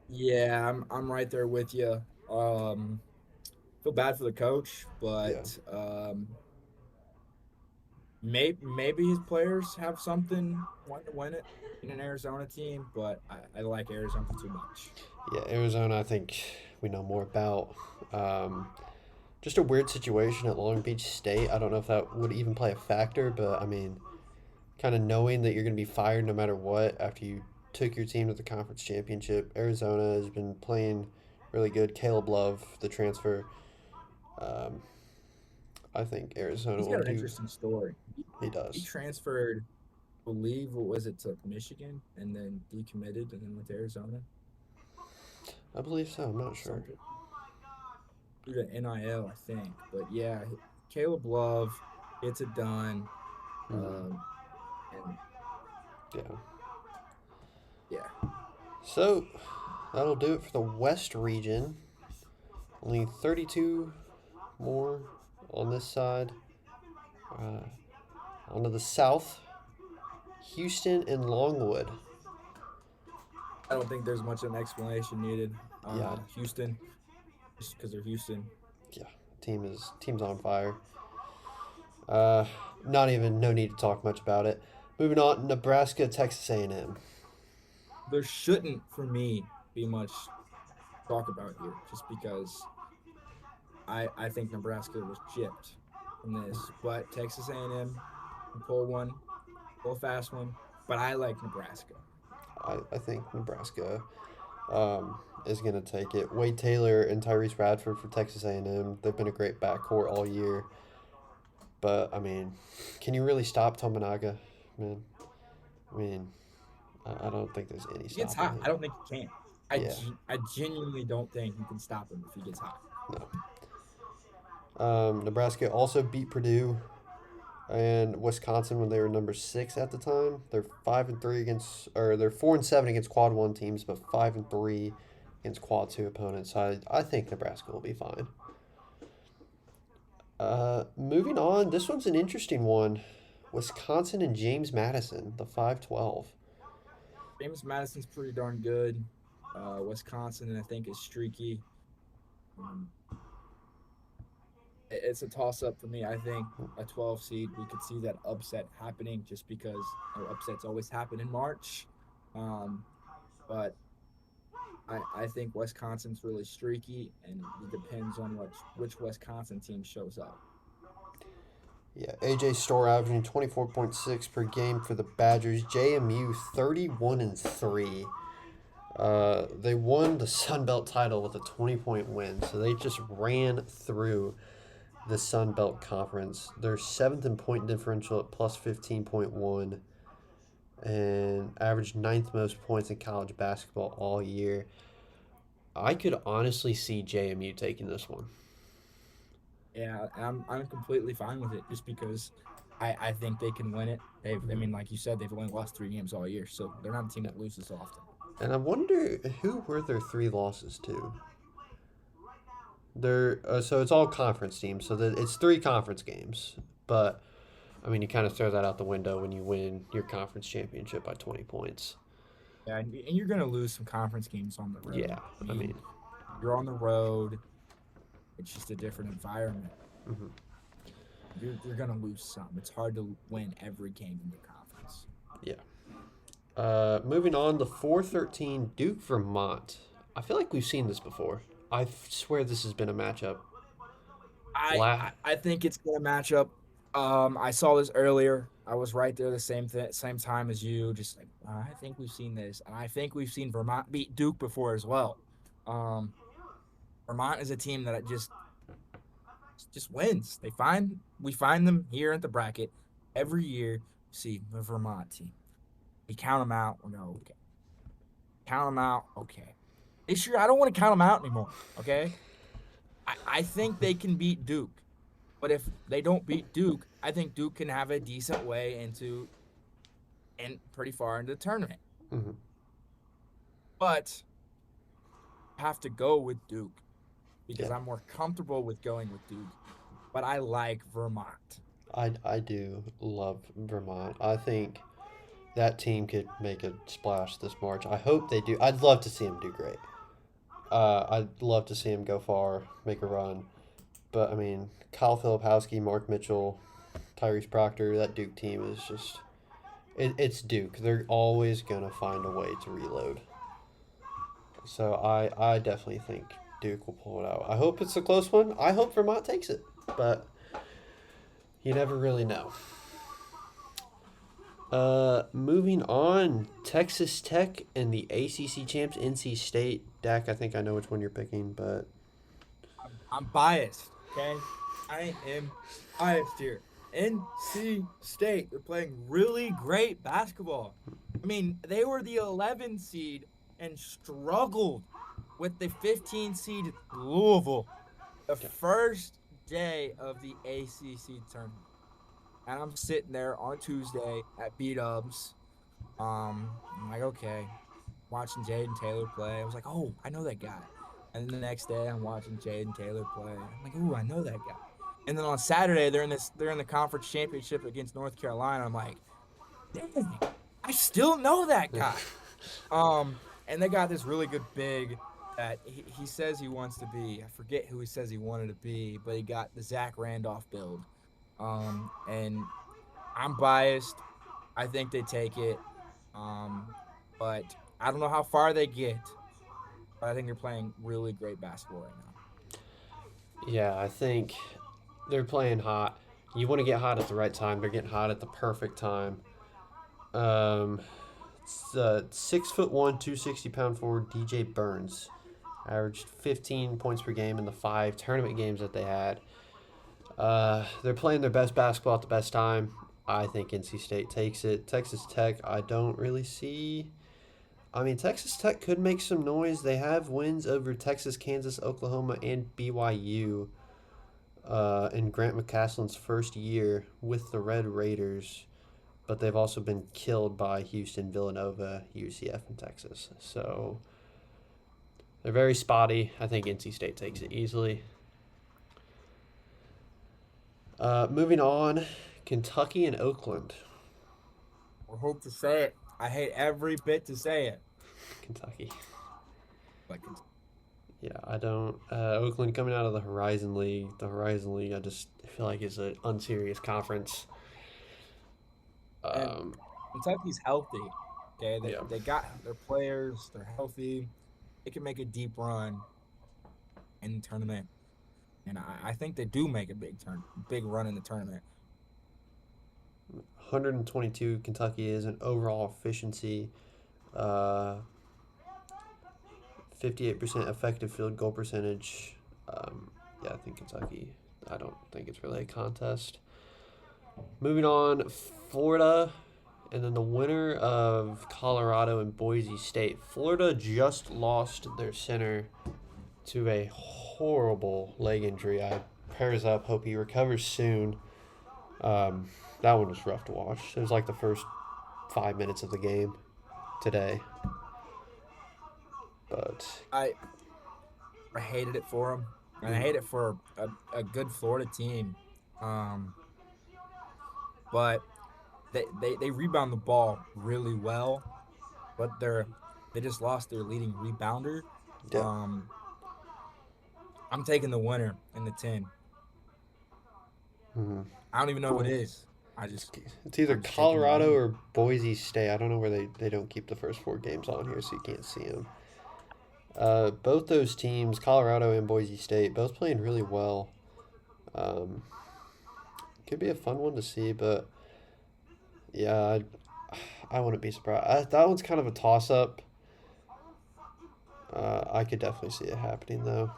Yeah, I'm right there with you. Feel bad for the coach, yeah, but maybe his players have something wanting to win it in an Arizona team, but I like Arizona too much. yeah, Arizona. I think we know more about. Um, just a weird situation at Long Beach State. I don't know if that would even play a factor, but I mean, kind of knowing that you're going to be fired no matter what after you took your team to the conference championship. Arizona has been playing really good. Caleb Love, the transfer. Um, I think Arizona He's will got an do. interesting story. He He does. transferred, I believe, what was it, to Michigan, and then decommitted, and then went to Arizona. I believe so. I'm not sure. Something through the NIL, I think. But yeah, Caleb Love gets it done. Hmm. Um, and Yeah. yeah, So that'll do it for the West region. Only 32 more on this side. Uh, on to the South. Houston and Longwood. I don't think there's much of an explanation needed. Yeah. Houston, just because they're Houston. Yeah. Team's on fire. Not even no need to talk much about it. Moving on, Nebraska, Texas A&M. There shouldn't, for me, be much talk about here, just because I think Nebraska was gypped from this. But Texas A&M can pull a fast one. But I like Nebraska. I think Nebraska is going to take it. Wade Taylor and Tyrese Radford for Texas A&M. They've been a great backcourt all year. But I mean, can you really stop Tominaga, man? I mean, I don't think there's any He gets stopping hot. him. I don't think you can. Yeah, I genuinely don't think you can stop him if he gets hot. no. Nebraska also beat Purdue and Wisconsin when they were number 6 at the time. They're 5-3 against, or they're 4-7 against Quad 1 teams, but 5-3 against Quad 2 opponents. So I think Nebraska will be fine. Moving on, this one's an interesting one. Wisconsin and James Madison, the 5-12. James Madison's pretty darn good. Wisconsin, I think, is streaky. Um, it's a toss up for me. I think a 12 seed, we could see that upset happening just because upsets always happen in March. But I think Wisconsin's really streaky, and it depends on which Wisconsin team shows up. Yeah, AJ Storr averaging 24.6 per game for the Badgers. JMU 31-3. They won the Sun Belt title with a 20-point win, so they just ran through the Sun Belt Conference. They're 7th in point differential at plus 15.1 and averaged 9th most points in college basketball all year. I could honestly see JMU taking this one. Yeah, I'm completely fine with it just because I think they can win it. I mean, like you said, they've only lost 3 games all year, so they're not a team that loses often. And I wonder who were their 3 losses to. So it's all conference teams, so it's 3 conference games. But I mean, you kind of throw that out the window when you win your conference championship by 20 points. Yeah, and you're gonna lose some conference games on the road. Yeah, I mean, you're on the road. It's just a different environment. mm-hmm. You're gonna lose some. It's hard to win every game in your conference. Yeah. Moving on, the 4-13 Duke Vermont. I feel like we've seen this before. I swear this has been a matchup. I think it's gonna match up. I saw this earlier. I was right there the same time as you. Just like I think we've seen this, and I think we've seen Vermont beat Duke before as well. Vermont is a team that just wins. We find them here at the bracket every year. See the Vermont team. We count them out. We go okay. Count them out. Okay. This year I don't want to count them out anymore. Okay. I think they can beat Duke, but if they don't beat Duke, I think Duke can have a decent way and pretty far into the tournament. Mm-hmm. But have to go with Duke because Yeah. I'm more comfortable with going with Duke. But I like Vermont. I do love Vermont. I think that team could make a splash this March. I hope they do. I'd love to see them do great. I'd love to see them go far, make a run. But I mean, Kyle Filipowski, Mark Mitchell, Tyrese Proctor, that Duke team is just it's Duke. They're always gonna find a way to reload. So I definitely think Duke will pull it out. I hope it's a close one. I hope Vermont takes it, but you never really know. Moving on, Texas Tech and the ACC champs, NC State. Dak, I think I know which one you're picking, but I'm biased, okay? I am biased here. NC State, they're playing really great basketball. I mean, they were the 11 seed and struggled with the 15 seed Louisville the first day of the ACC tournament. And I'm sitting there on Tuesday at B-Dubs. I'm like, okay, watching Jaden Taylor play. I was like, oh, I know that guy. And then the next day, I'm watching Jaden Taylor play. I'm like, ooh, I know that guy. And then on Saturday, they're in the conference championship against North Carolina. I'm like, dang, I still know that guy. And they got this really good big that he says he wants to be. I forget who he says he wanted to be, but he got the Zach Randolph build. And I'm biased. I think they take it. But I don't know how far they get. But I think they're playing really great basketball right now. yeah, I think they're playing hot. You want to get hot at the right time. They're getting hot at the perfect time. It's 6'1", 260-pound forward DJ Burns averaged 15 points per game in the 5 tournament games that they had. They're playing their best basketball at the best time. I think NC State takes it. Texas Tech, I don't really see. I mean, Texas Tech could make some noise. They have wins over Texas, Kansas, Oklahoma, and BYU in Grant McCaslin's first year with the Red Raiders. But they've also been killed by Houston, Villanova, UCF, and Texas. So they're very spotty. I think NC State takes it easily. Moving on, Kentucky and Oakland. I hope to say it. I hate every bit to say it. Kentucky. But Yeah, I don't. Oakland coming out of the Horizon League. The Horizon League, I just feel like is an unserious conference. And Kentucky's healthy. Okay, Yeah. they got their players. They're healthy. They can make a deep run in the tournament, and I think they do make a big run in the tournament. 122 Kentucky is an overall efficiency. 58% effective field goal percentage. Yeah, I think Kentucky. I don't think it's really a contest. Moving on, Florida, and then the winner of Colorado and Boise State. Florida just lost their center to a horrible leg injury. I prayers up, hope he recovers soon. That one was rough to watch. It was like the first 5 minutes of the game today. But I hated it for them, and I hate it for a good Florida team. But they rebound the ball really well, but they just lost their leading rebounder. yeah. I'm taking the winner in the 10. Mhm. I don't even know what it is. It's either I'm just taking the Colorado win. or Boise State. I don't know where they don't keep the first 4 games on here, so you can't see them. Both those teams, Colorado and Boise State, both playing really well. Could be a fun one to see, but yeah, I wouldn't be surprised. That one's kind of a toss-up. I could definitely see it happening, though.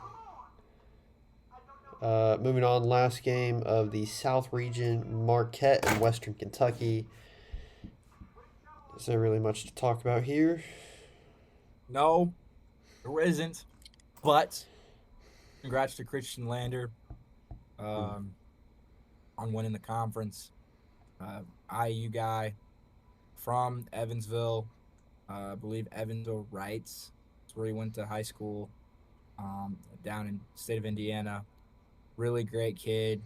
Moving on, last game of the South Region, Marquette and Western Kentucky. Is there really much to talk about here? No, there isn't. But congrats to Christian Lander on winning the conference. IU guy from Evansville. I believe Evansville Wrights. That's where he went to high school. down in the state of Indiana. Really great kid.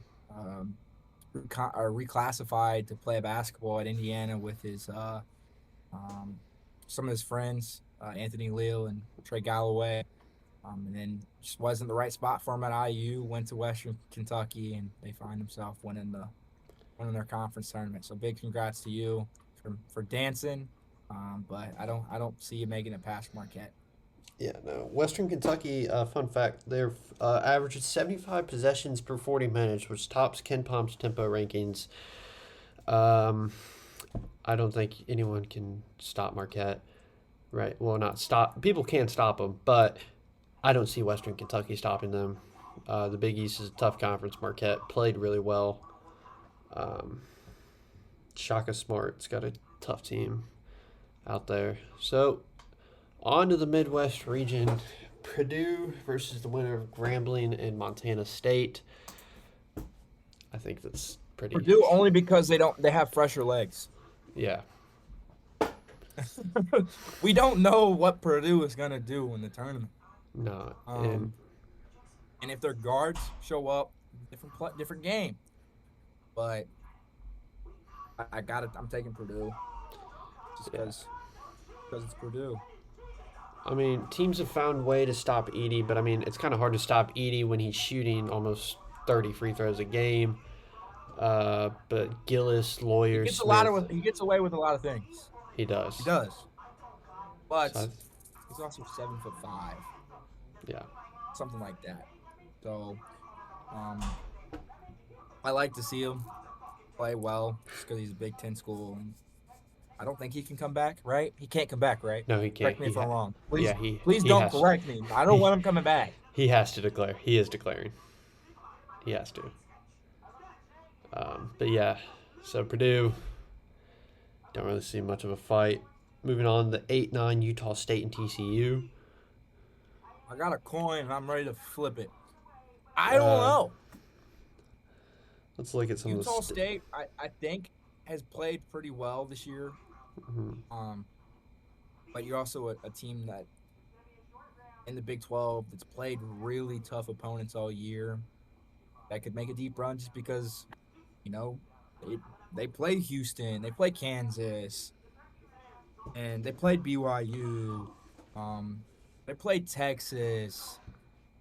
Reclassified to play basketball at Indiana with his some of his friends, Anthony Leal and Trey Galloway. And then just wasn't the right spot for him at IU. Went to Western Kentucky, and they find himself winning their conference tournament. So big congrats to you for dancing. But I don't see you making it past Marquette. Yeah, no. Western Kentucky, fun fact, their average is 75 possessions per 40 minutes, which tops Ken Palm's tempo rankings. I don't think anyone can stop Marquette. Right. Well, not stop. People can stop them, but I don't see Western Kentucky stopping them. The Big East is a tough conference. Marquette played really well. Shaka Smart's got a tough team out there. So, on to the Midwest region. Purdue versus the winner of Grambling and Montana State. I think that's pretty. Purdue only because they have fresher legs. Yeah. We don't know what Purdue is gonna do in the tournament. No. And if their guards show up, different game. But I got it. I'm taking Purdue just because it's Purdue. I mean, teams have found a way to stop Edey, but I mean, it's kind of hard to stop Edey when he's shooting almost 30 free throws a game. But Gillis, Lawyer, he gets away with a lot of things. He does. He does. But So, he's also 7'5". yeah. Something like that. So, I like to see him play well just because he's a Big Ten school. And I don't think he can come back, right? He can't come back, right? No, he can't. Correct me if I'm wrong. Please, Yeah, please he don't has to. correct me. I don't want him coming back. He has to declare. He is declaring. He has to. But yeah, so Purdue, don't really see much of a fight. Moving on, the 8-9 Utah State and TCU. I got a coin and I'm ready to flip it. I don't know. Let's look at some Utah of the State, I think, has played pretty well this year. Mm-hmm. But you're also a team that in the Big 12 that's played really tough opponents all year that could make a deep run just because, they play Houston, they play Kansas, and they played BYU. They played Texas.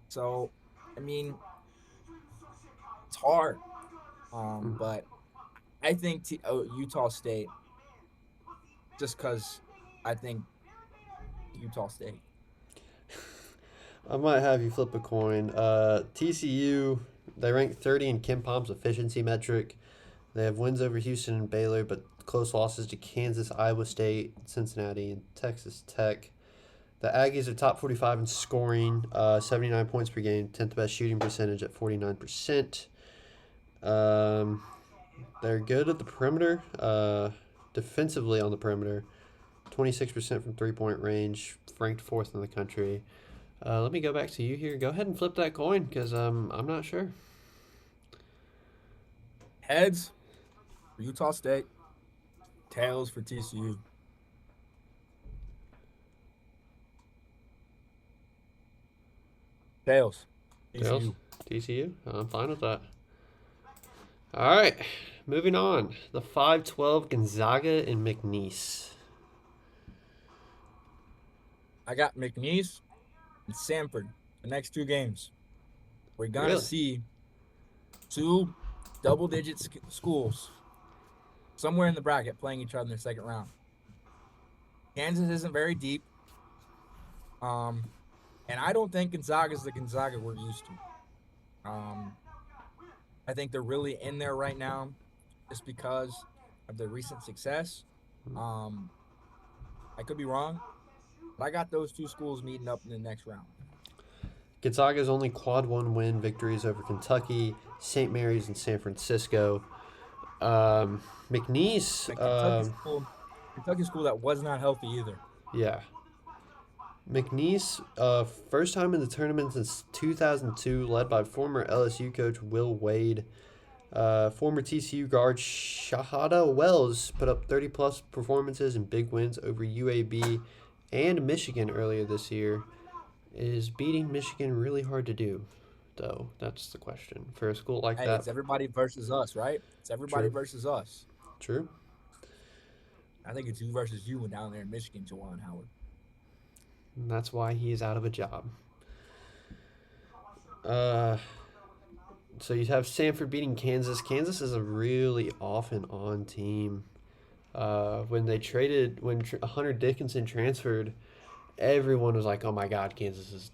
So, I mean, it's hard. But I think Utah State, just because I think Utah State. I might have you flip a coin. TCU, they rank 30 in Ken Palm's efficiency metric. They have wins over Houston and Baylor, but close losses to Kansas, Iowa State, Cincinnati, and Texas Tech. The Aggies are top 45 in scoring, 79 points per game, 10th best shooting percentage at 49%. They're good at the perimeter, defensively on the perimeter, 26% from three-point range, ranked 4th in the country. Let me go back to you here. Go ahead and flip that coin because I'm not sure. Heads for Utah State, tails for TCU. Tails. Tails? TCU? I'm fine with that. All right, moving on. The 5-12 Gonzaga and McNeese. I got McNeese and Samford the next two games. We're going to see two double-digit schools somewhere in the bracket playing each other in the second round. Kansas isn't very deep. And I don't think Gonzaga's the Gonzaga we're used to. I think they're really in there right now just because of their recent success. I could be wrong, but I got those two schools meeting up in the next round. Gonzaga's only quad one win victories over Kentucky, St. Mary's, and San Francisco. McNeese. Kentucky school that was not healthy either. Yeah. McNeese, first time in the tournament since 2002, led by former LSU coach Will Wade. Former TCU guard Shahada Wells put up 30-plus performances and big wins over UAB and Michigan earlier this year. Is beating Michigan really hard to do, though? That's the question. For a school like Hey, that, it's everybody versus us, right? It's everybody true, versus us. true. I think it's you versus you when down there in Michigan, Jawan Howard. And that's why he's out of a job. Uh, so you have Sanford beating Kansas. Kansas is a really off and on team. When Hunter Dickinson transferred, everyone was like, "Oh my God, Kansas is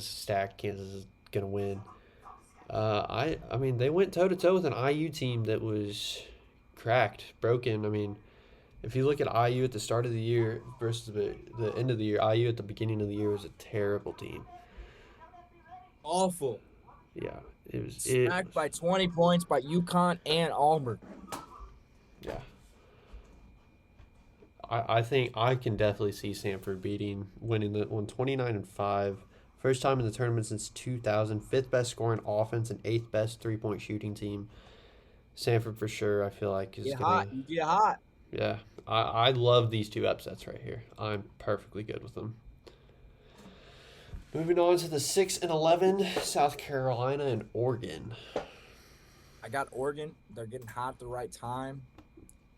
stacked. Kansas is gonna win." I mean, they went toe to toe with an IU team that was cracked, broken. I mean, if you look at IU at the start of the year versus the end of the year, IU at the beginning of the year was a terrible team. Awful. Yeah, it was. It Smacked was. by 20 points by UConn and Auburn. Yeah, I think I can definitely see Sanford winning the 29-5. First time in the tournament since 2000. Fifth best scoring offense and eighth best 3-point shooting team. Sanford for sure. I feel like is Get hot. gonna. You get hot. Yeah, I love these two upsets right here. I'm perfectly good with them. Moving on to the 6 and 11, South Carolina and Oregon. I got Oregon. They're getting hot at the right time.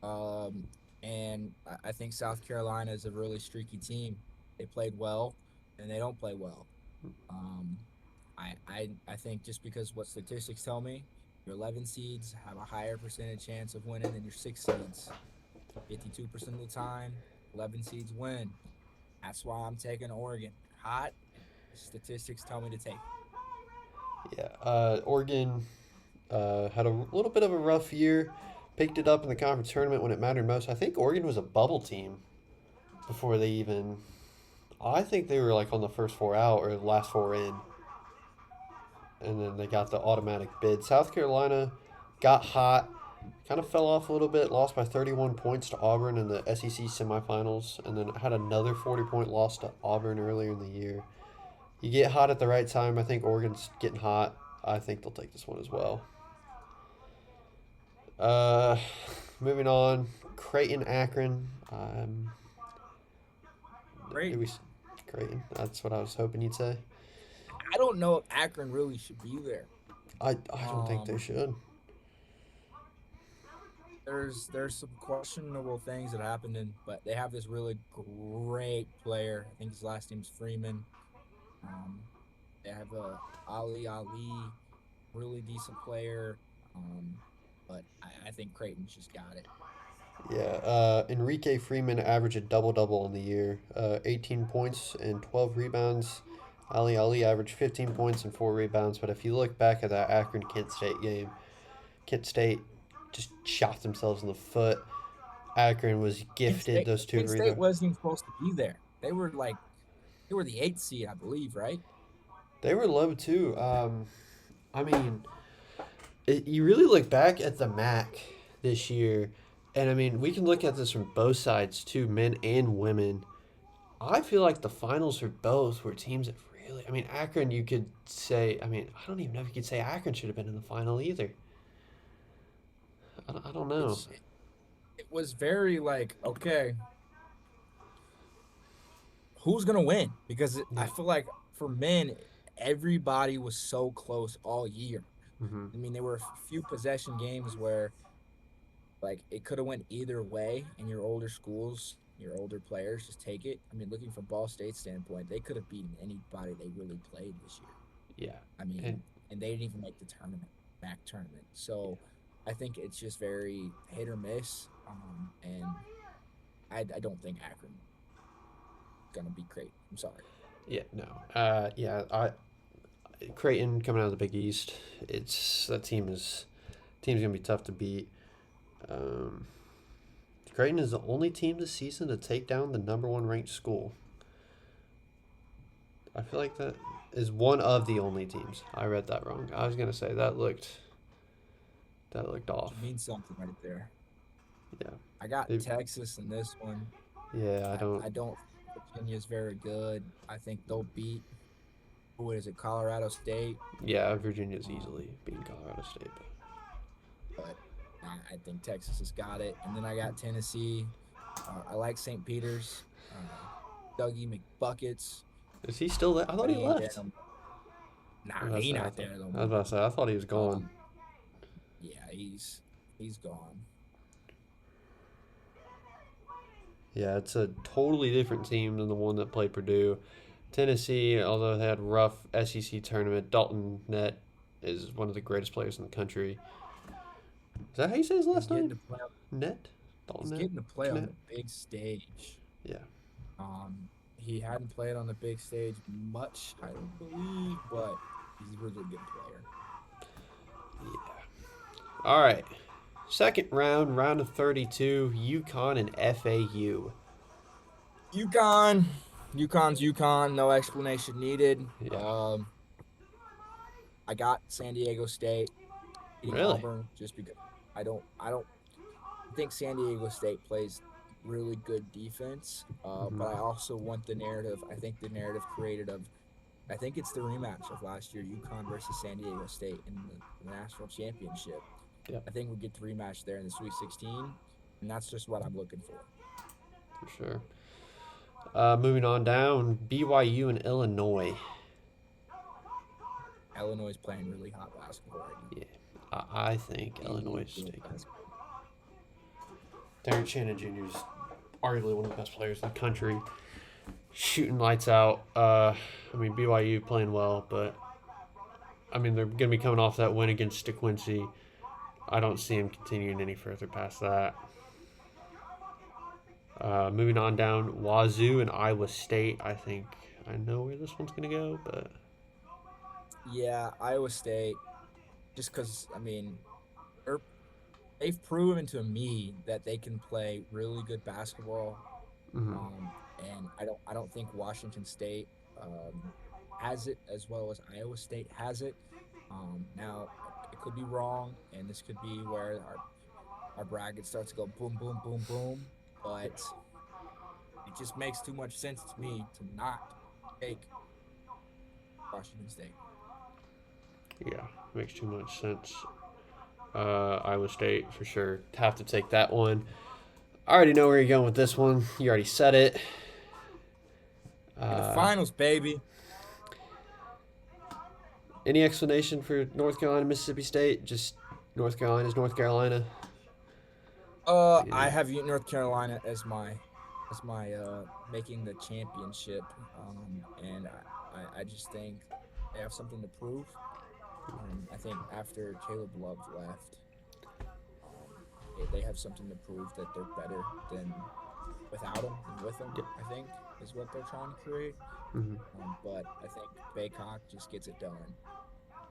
And I think South Carolina is a really streaky team. They played well, and they don't play well. Um, I think just because what statistics tell me, your 11 seeds have a higher percentage chance of winning than your 6 seeds. 52% of the time, 11 seeds win. That's why I'm taking Oregon. Hot. Statistics tell me to take. Yeah, Oregon had a little bit of a rough year. Picked it up in the conference tournament when it mattered most. I think Oregon was a bubble team before they even. I think they were like on the first four out or the last four in. And then they got the automatic bid. South Carolina got hot, kind of fell off a little bit, lost by 31 points to Auburn in the SEC semifinals, and then had another 40-point loss to Auburn earlier in the year. You get hot at the right time. I think Oregon's getting hot. I think they'll take this one as well. Uh, Moving on, Creighton, Akron. Great. Creighton. That's what I was hoping you'd say. I don't know if Akron really should be there. I don't think they should. There's some questionable things that happened but they have this really great player. I think his last name's Freeman. They have a Ali, really decent player. But I think Creighton's just got it. Yeah, Enrique Freeman averaged a double-double in the year, 18 points and 12 rebounds. Ali averaged 15 points and 4 rebounds. But if you look back at that Akron-Kent State game, Kent State just shot themselves in the foot. Akron was gifted those two Kent State rebounds. wasn't even supposed to be there. They were the 8th seed, I believe, right? They were low too. I mean, you really look back at the MAC this year, and I mean, we can look at this from both sides too, men and women. I feel like the finals for both were teams that really. I mean, Akron, you could say. I mean, I don't even know if you could say Akron should have been in the final either. I don't know. It was very okay, who's gonna win? Because I feel like for men, everybody was so close all year. Mm-hmm. I mean, there were a few possession games where it could have went either way, and your older schools, your older players just take it. I mean, looking from Ball State's standpoint, they could have beaten anybody they really played this year. Yeah. I mean, and they didn't even make the MAC tournament. So I think it's just very hit or miss, and I don't think Akron gonna be great. I'm sorry. Yeah. No. Creighton coming out of the Big East. Team's gonna be tough to beat. Creighton is the only team this season to take down the number one ranked school. I feel like that is one of the only teams. I read that wrong. I was gonna say that looked off. It means something right there. Yeah. I got Texas in this one. Yeah, I don't. Virginia's very good. I think they'll beat. Who is it? Colorado State. Yeah, Virginia's easily beating Colorado State. But I think Texas has got it. And then I got Tennessee. I like St. Peter's. Dougie McBuckets. Is he still there? I thought he Playing left. Denim. I Nah, was he about not to say- there no I was more. about to say, I thought he was gone. Yeah, he's gone. Yeah, it's a totally different team than the one that played Purdue. Tennessee, although they had a rough SEC tournament, Dalton Nett is one of the greatest players in the country. Is that how you say his He's last getting name? to play. Nett? Dalton He's Nett? getting to play on Nett? the big stage. Yeah. He hadn't played on the big stage much, I don't believe, but he's a really good player. Yeah. All right. Second round, round of 32, UConn and FAU. UConn's UConn, no explanation needed. Yeah. I got San Diego State beating Really? Auburn just because I think San Diego State plays really good defense, but I also want the narrative. I think the narrative created I think it's the rematch of last year, UConn versus San Diego State in the national championship. Yeah. I think we get the rematch there in the Sweet 16, and that's just what I'm looking for. For sure. Moving on down, BYU and Illinois. Illinois is playing really hot basketball right now. Yeah, I think Illinois is Really taking. good Darren Shannon Jr. is arguably one of the best players in the country. Shooting lights out. I mean, BYU playing well, but I mean, they're going to be coming off that win against DeQuincy. I don't see him continuing any further past that. Moving on down, Wazoo and Iowa State. I think I know where this one's going to go, but Yeah, Iowa State, just because, I mean, they've proven to me that they can play really good basketball. And I don't think Washington State has it as well as Iowa State has it. Now, it could be wrong, and this could be where our bracket starts to go boom, boom, boom, boom. But it just makes too much sense to me to not take Washington State. yeah, makes too much sense. Iowa State for sure. Have to take that one. I already know where you're going with this one. You already said it. The finals, baby. Any explanation for North Carolina, Mississippi State? Just North Carolina's North Carolina. I have North Carolina as my making the championship, and I just think they have something to prove. I think after Caleb Love left, they have something to prove that they're better than without him and with him. Yep. I think is what they're trying to create. But I think Baycock just gets it done.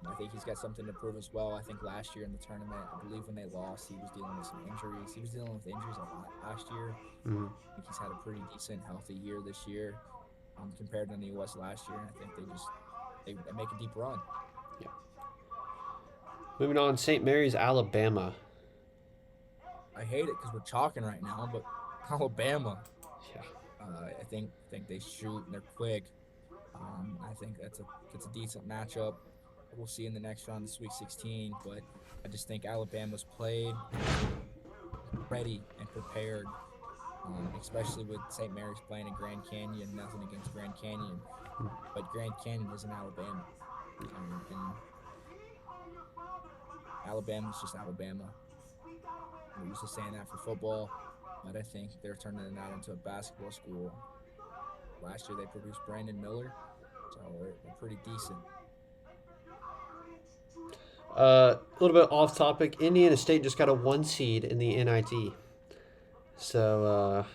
I think he's got something to prove as well. I think last year in the tournament, I believe when they lost, he was dealing with some injuries. He was dealing with injuries a lot last year. I think he's had a pretty decent, healthy year this year compared to when he was last year. And I think they make a deep run. Yeah. Moving on, St. Mary's, Alabama. I hate it because we're chalking right now, but Alabama. Yeah. I think they shoot and they're quick. I think that's a decent matchup. We'll see in the next round, the Sweet 16. But I just think Alabama's played ready and prepared, especially with St. Mary's playing in Grand Canyon. Nothing against Grand Canyon, but Grand Canyon is in Alabama, and Alabama's just Alabama. We're used to saying that for football, but I think they're turning it out into a basketball school. Last year they produced Brandon Miller, so they're pretty decent. A little bit off topic. Indiana State just got a 1 seed in the NIT. So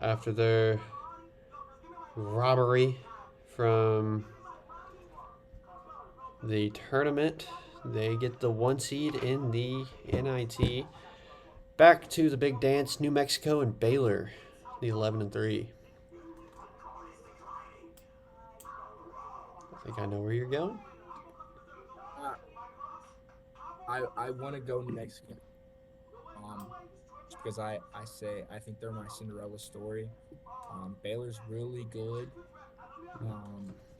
after their robbery from the tournament, they get the 1 seed in the NIT. Back to the big dance, New Mexico and Baylor, the 11-3. I think I know where you're going. I want to go New Mexico, just because I think they're my Cinderella story. Baylor's really good,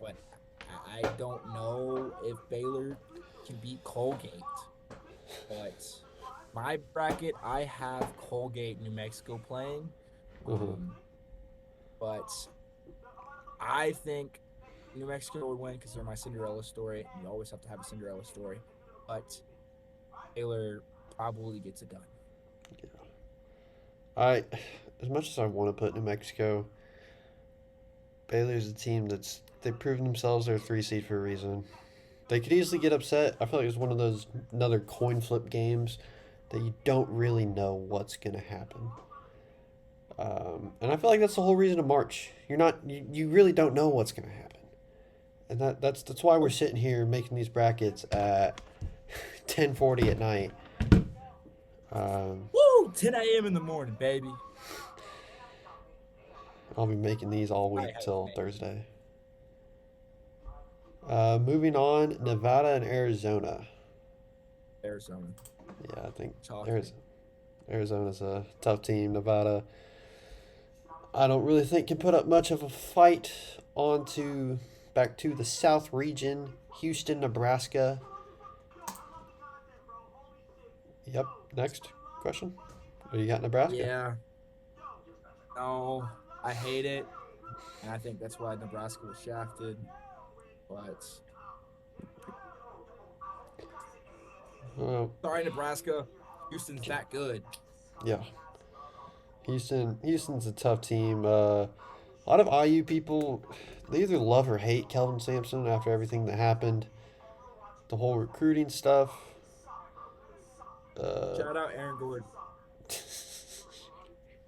but I don't know if Baylor can beat Colgate. But my bracket, I have Colgate, New Mexico playing. but I think New Mexico would win because they're my Cinderella story. You always have to have a Cinderella story, but Baylor probably gets it done. I, as much as I want to put New Mexico, Baylor's a team they've proven themselves they're a 3 seed for a reason. They could easily get upset. I feel like it's one of those another coin flip games that you don't really know what's gonna happen. And I feel like that's the whole reason of March. You really don't know what's gonna happen, and that's why we're sitting here making these brackets at 10:40 at night. Woo! 10 a.m. in the morning, baby. I'll be making these all I week have till faith. Thursday. Moving on, Nevada and Arizona. Arizona. Yeah, I think Chalky. Arizona's a tough team. Nevada, I don't really think can put up much of a fight. Back to the South region, Houston, Nebraska. Yep. Next question. What do you got, Nebraska? Yeah. No, I hate it, and I think that's why Nebraska was shafted. But Oh, sorry, Nebraska. Houston's that good. yeah. Houston's a tough team. A lot of IU people, they either love or hate Kelvin Sampson after everything that happened, the whole recruiting stuff. Shout out Aaron Gordon.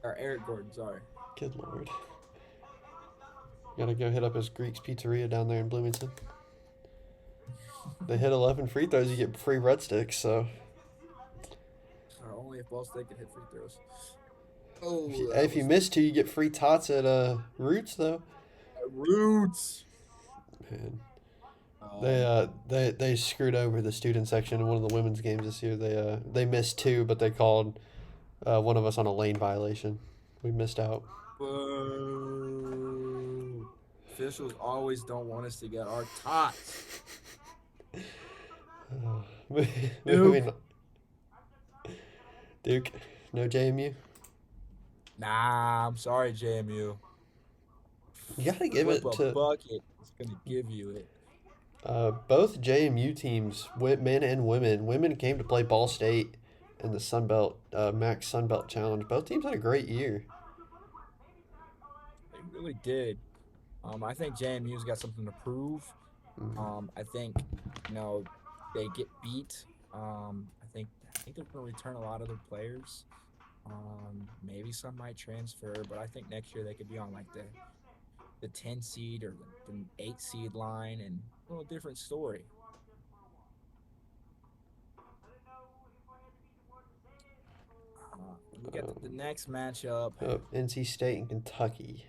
Or Eric Gordon, sorry. Good lord. Gotta go hit up his Greek's Pizzeria down there in Bloomington. They hit 11 free throws, you get free red sticks, so. Only if Ball State can hit free throws. Oh, If you miss 2, you get free tots at Roots, though. Roots. Man. Um, They screwed over the student section in one of the women's games this year. They missed 2, but they called one of us on a lane violation. We missed out. Boo. Officials always don't want us to get our tots. Moving on. Duke, no JMU. Nah, I'm sorry, JMU. You gotta give it Flip a to bucket. It's gonna give you it. both JMU teams, men and women. Women came to play Ball State in the Sun Belt Max Sun Belt Challenge. Both teams had a great year. They really did. I think JMU's got something to prove. Mhm. I think, they get beat. I think they're going to return a lot of their players. Maybe some might transfer, but I think next year they could be on like the 10 seed or the 8 seed line, and a little different story. We got the next matchup. NC State and Kentucky.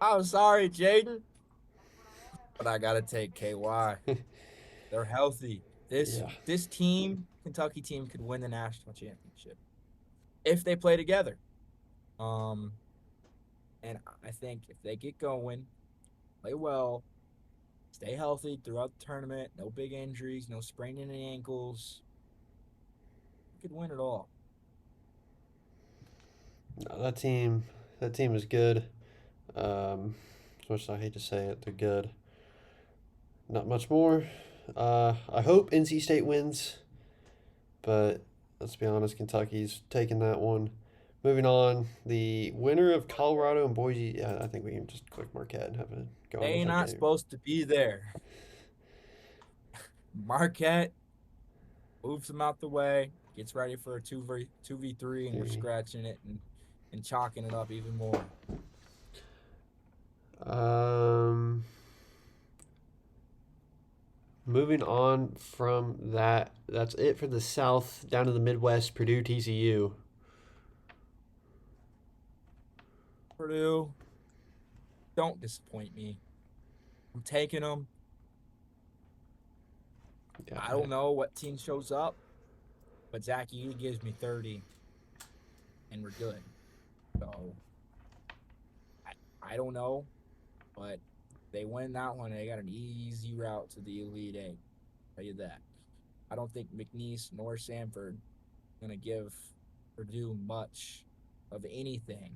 I'm sorry, Jaden, but I gotta take KY. They're healthy. This team, Kentucky team, could win the national championship if they play together. And I think if they get going, play well, stay healthy throughout the tournament, no big injuries, no spraining any ankles, they could win it all. No, that team is good. As much as I hate to say it, they're good. Not much more. I hope NC State wins, but let's be honest, Kentucky's taking that one. Moving on, the winner of Colorado and Boise. Yeah, I think we can just click Marquette and have it go. They're not supposed to be there. Marquette moves them out the way, gets ready for a 2v3, and we're scratching it and chalking it up even more. Moving on from that, that's it for the South. Down to the Midwest, Purdue, TCU. Purdue, don't disappoint me. I'm taking them. Yeah, I don't know what team shows up, but Zach Edey gives me 30, and we're good. So, I don't know, but they win that one. They got an easy route to the Elite Eight. I'll tell you that. I don't think McNeese nor Sanford going to give Purdue much of anything.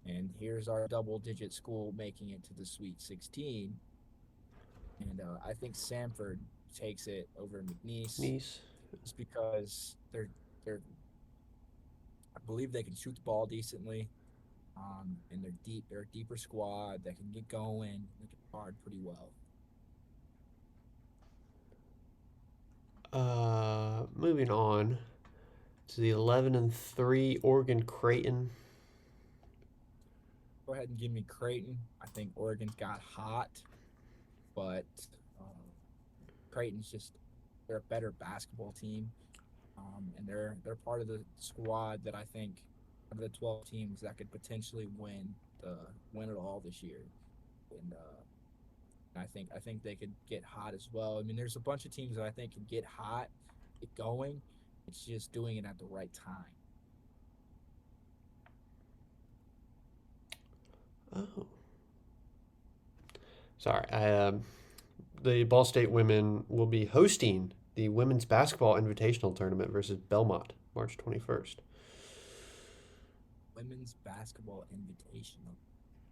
And here's our double-digit school making it to the Sweet 16. And I think Samford takes it over McNeese Nice. just because they're I believe they can shoot the ball decently. And they're deep. They're a deeper squad that can get going. They can guard pretty well. Moving on to the 11-3 Oregon Creighton. Go ahead and give me Creighton. I think Oregon's got hot, but Creighton's they're a better basketball team, and they're part of the squad that I think of the 12 teams that could potentially win it all this year. And I think they could get hot as well. I mean, there's a bunch of teams that I think can get hot, get going. It's just doing it at the right time. Oh. Sorry, the Ball State women will be hosting the Women's Basketball Invitational Tournament versus Belmont, March 21st. Women's Basketball Invitational.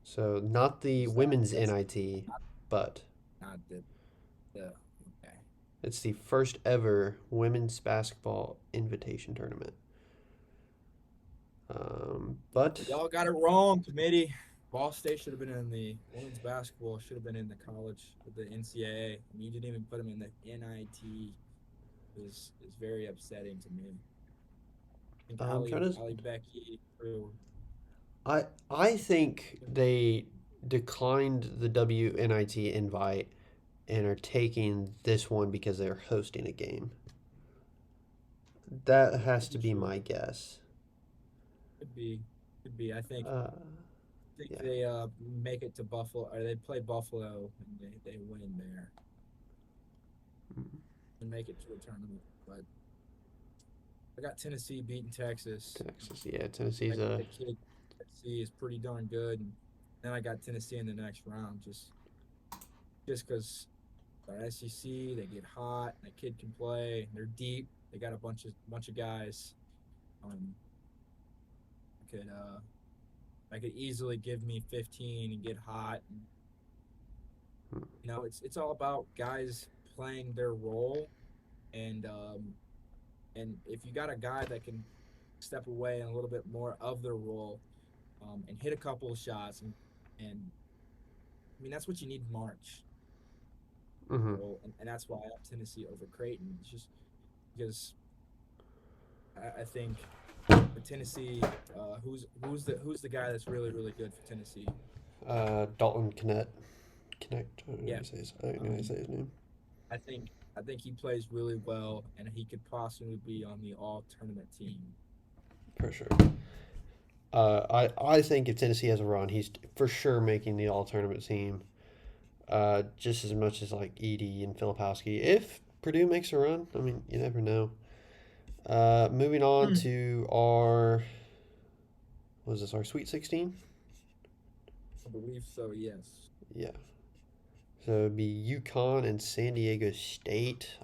So not the women's NIT, but Not the okay. it's the first ever Women's Basketball Invitation Tournament. But Y'all got it wrong, committee. Ball State should have been in the women's basketball. Should have been in the college with the NCAA. I mean, you didn't even put them in the NIT. Is very upsetting to me. I think Ali Becky through. I think they declined the WNIT invite and are taking this one because they're hosting a game. That has to be my guess. Could be. I think. Yeah. They make it to Buffalo, or they play Buffalo, and they win there and make it to a tournament. But I got Tennessee beating Texas. Tennessee's Tennessee is pretty darn good. And then I got Tennessee in the next round, just because they're SEC, they get hot, that kid can play, they're deep, they got a bunch of guys. I could easily give me 15 and get hot. And, it's all about guys playing their role, and if you got a guy that can step away in a little bit more of their role, and hit a couple of shots, and I mean that's what you need in March. Mm-hmm. And that's why I have Tennessee over Creighton. It's just because I think. For Tennessee, who's the guy that's really really good for Tennessee? Dalton Connect. Yeah. I say his name. I think he plays really well, and he could possibly be on the all tournament team. For sure. I think if Tennessee has a run, he's for sure making the all tournament team. Just as much as like Edey and Filipowski. If Purdue makes a run, I mean, you never know. Moving on to our Sweet 16? I believe so, yes. Yeah. So it'd be UConn and San Diego State.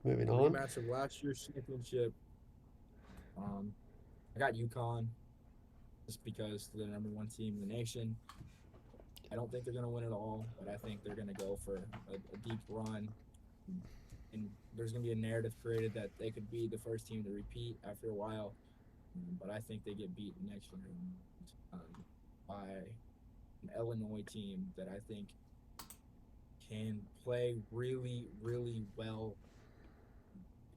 Moving on. Rematch of last year's championship. I got UConn just because they're the number one team in the nation. I don't think they're going to win it all, but I think they're going to go for a deep run. And there's going to be a narrative created that they could be the first team to repeat after a while. But I think they get beaten next year by an Illinois team that I think can play really, really well.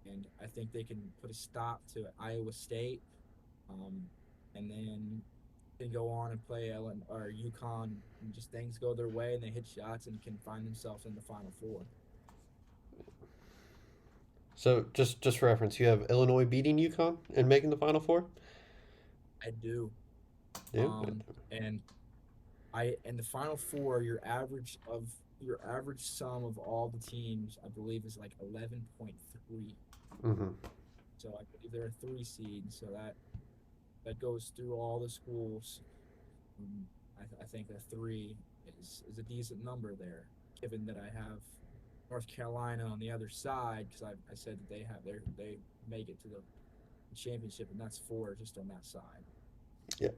And I think they can put a stop to Iowa State. And then they go on and play UConn, and just things go their way and they hit shots and can find themselves in the Final Four. So just for reference, you have Illinois beating UConn and making the Final Four? I do. And in the Final Four, your average sum of all the teams, I believe, is like 11.3. Mm-hmm. So I believe they're a 3 seed. So that goes through all the schools. I think a 3 is a decent number there, given that I have North Carolina on the other side, because I said that they make it to the championship, and that's 4 just on that side. Yeah.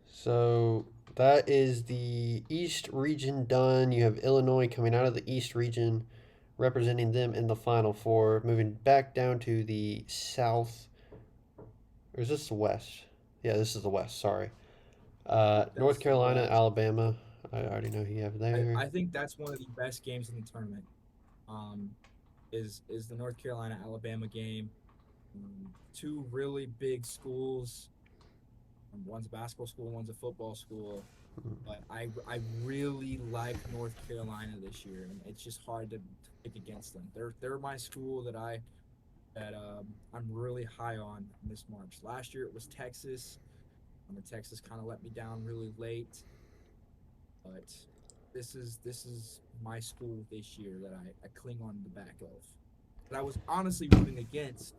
So that is the East region done. You have Illinois coming out of the East region, representing them in the Final Four. Moving back down to the South. Or is this the West? Yeah, this is the West. Sorry. North That's the Carolina, West. Alabama. I already know who you have there. I think that's one of the best games in the tournament. Um, is the North Carolina Alabama game. Two really big schools. One's a basketball school, one's a football school. But I really like North Carolina this year, and it's just hard to pick against them. They're my school that I'm really high on in this March. Last year it was Texas. And Texas kind of let me down really late, but this is my school this year that I cling on to the back of. That I was honestly rooting against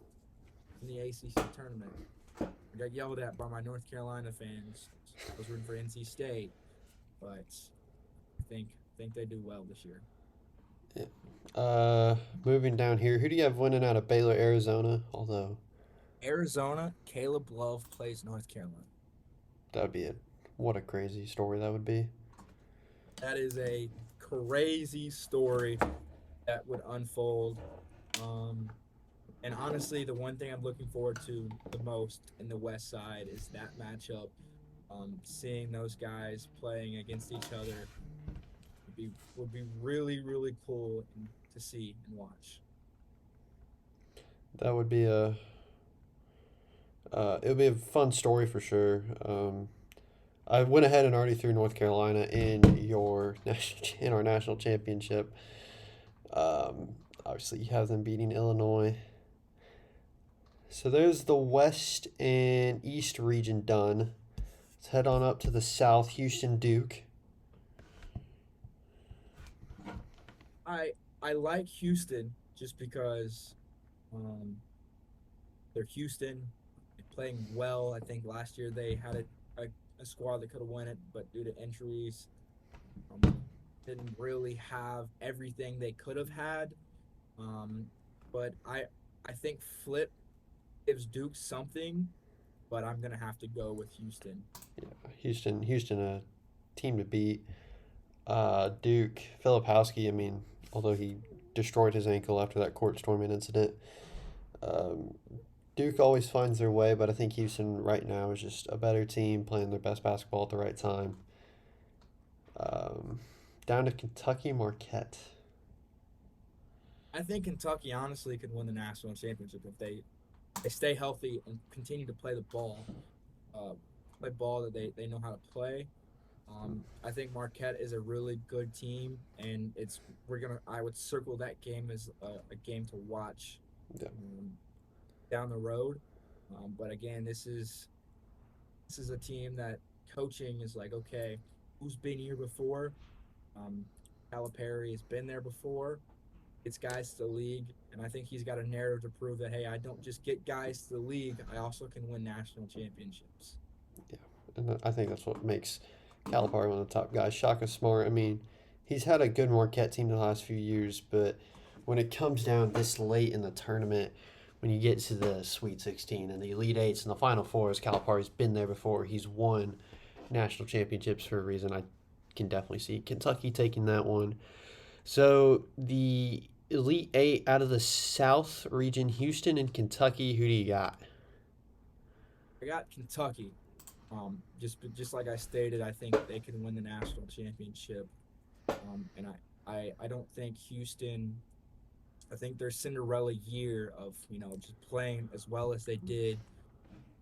in the ACC tournament. I got yelled at by my North Carolina fans. I was rooting for NC State, but I think they do well this year. Moving down here, who do you have winning out of Baylor, Arizona? Although Arizona, Caleb Love plays North Carolina. that would be it. What a crazy story that would be. That is a crazy story that would unfold. And honestly, the one thing I'm looking forward to the most in the West Side is that matchup. Seeing those guys playing against each other would be really, really cool to see and watch. That would be a it would be a fun story for sure. I went ahead and already threw North Carolina in our national championship. Obviously, you have them beating Illinois. So there's the West and East region done. Let's head on up to the South, Houston, Duke. I like Houston just because they're Houston, playing well. I think last year they had a squad that could have won it, but due to injuries, didn't really have everything they could have had. But I think Flip gives Duke something, but I'm gonna have to go with Houston. Yeah, Houston, a team to beat. Duke, Filipowski, I mean, although he destroyed his ankle after that court storming incident, Duke always finds their way, but I think Houston right now is just a better team playing their best basketball at the right time. Down to Kentucky, Marquette. I think Kentucky honestly could win the national championship if they stay healthy and continue to play the ball, that they know how to play. I think Marquette is a really good team, and I would circle that game as a game to watch Yeah. down the road. But again, this is a team that coaching is like, okay, who's been here before? Calipari has been there before. Gets guys to the league, and I think he's got a narrative to prove that, hey, I don't just get guys to the league, I also can win national championships. Yeah, and I think that's what makes Calipari one of the top guys. Shaka Smart, I mean, he's had a good Marquette team the last few years, but when it comes down this late in the tournament, when you get to the Sweet 16 and the Elite Eights and the Final Fours, Calipari's been there before. He's won national championships for a reason. I can definitely see Kentucky taking that one. So the Elite Eight out of the South region, Houston and Kentucky, who do you got? I got Kentucky. Just like I stated, I think they can win the national championship. And I don't think Houston. I think their Cinderella year of just playing as well as they did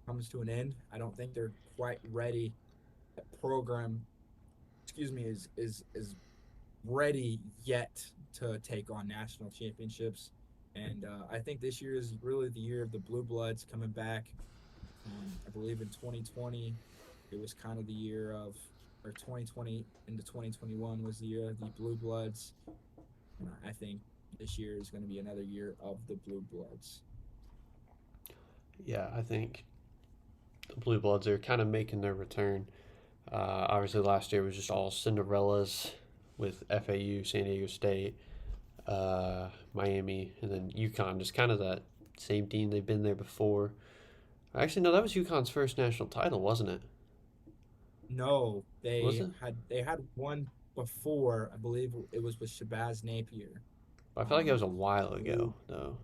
comes to an end. I don't think they're quite ready. That program, is ready yet to take on national championships. And I think this year is really the year of the Blue Bloods coming back. I believe in 2020, it was kind of the year of, or 2020 into 2021 was the year of the Blue Bloods. And I think this year is going to be another year of the Blue Bloods. Yeah, I think the Blue Bloods are kind of making their return. Obviously, last year was just all Cinderellas with FAU, San Diego State, Miami, and then UConn. Just kind of that same team. They've been there before. Actually, no, that was UConn's first national title, wasn't it? No, Was it? they had one before. I believe it was with Shabazz Napier. I feel like it Um, was a while I believe, ago, though.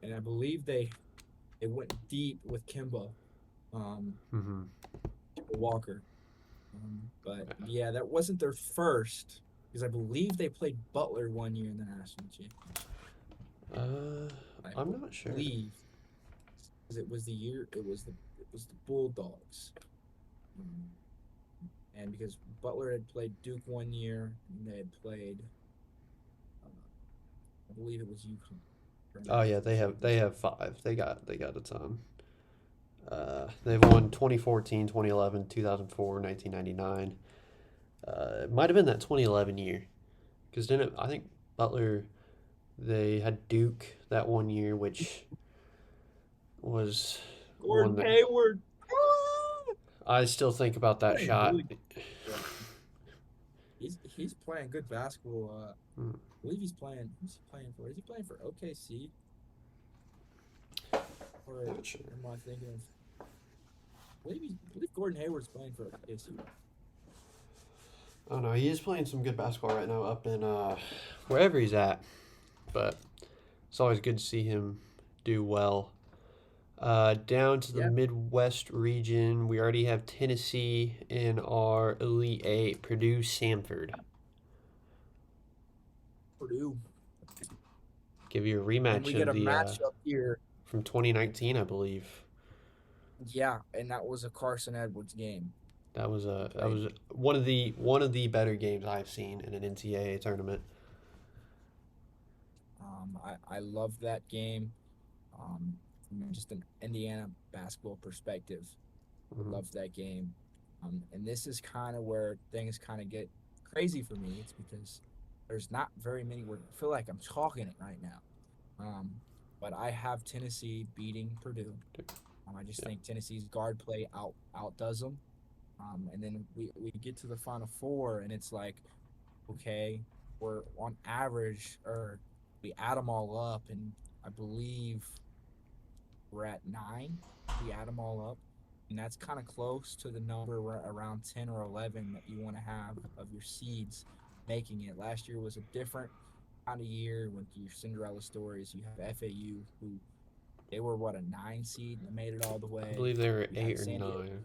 and I believe they went deep with um, Mm-hmm. Kimba Walker. But yeah, that wasn't their first because I believe they played Butler one year in the national championship. I I'm not sure. believe because it was the Bulldogs. Um, and because Butler had played Duke one year, and they had played, I believe it was UConn for a Oh yeah, national they championship. have five. They got a ton. They've won 2014, 2011, 2004, 1999. It might have been that 2011 year, because then I think Butler they had Duke that one year, which was one Gordon that Hayward. I still think about that Playing shot. really good. He's playing good basketball. Mm, I believe he's playing. Who's he playing for? Is he playing for OKC? Or Not sure. am I thinking of? I believe Gordon Hayward's playing for OKC. I don't know. He is playing some good basketball right now up in wherever he's at, but it's always good to see him do well. Down to the Yeah, Midwest region, we already have Tennessee in our Elite Eight, Purdue, Samford. Purdue. Give you a And we rematch get of a the matchup here. from 2019, I believe. Yeah, and that was a Carson Edwards game. That was Played. one of the better games I've seen in an NCAA tournament. I love that game. From just an Indiana basketball perspective, I Hmm. love that game. And this is kind of where things kind of get crazy for me. It's because there's not very many where I feel like I'm talking it right now. Um, but I have Tennessee beating Purdue. I just Yeah. think Tennessee's guard play outdoes them. And then we get to the Final Four, and it's like, okay, we're on average, or we add them all up, and I believe we're at 9. We add them all up, and that's kind of close to the number around 10 or 11 that you want to have of your seeds making it. Last year was a different kind of year with your Cinderella stories. You have FAU, who they were what, a 9 seed that made it all the I way. believe they were You had eight or San Diego. nine.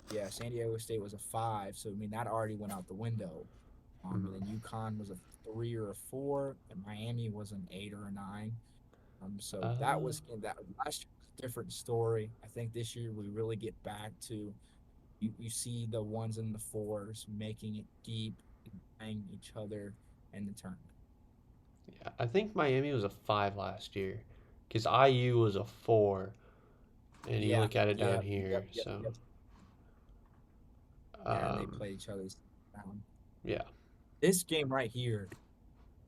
Yeah, San Diego State was a 5, so I mean that already went out the window. And Hmm. then UConn was a 3 or a 4, and Miami was an 8 or a 9. So Uh, that last year was a different story. I think this year we really get back to you see the ones and the fours making it deep and playing each other in the tournament. yeah, I think Miami was a five last year, because IU was a four, and you Yeah, look at it down yeah, here. yep, yep, So, yep. Yeah, and they um, play each other's down. yeah, This game right here,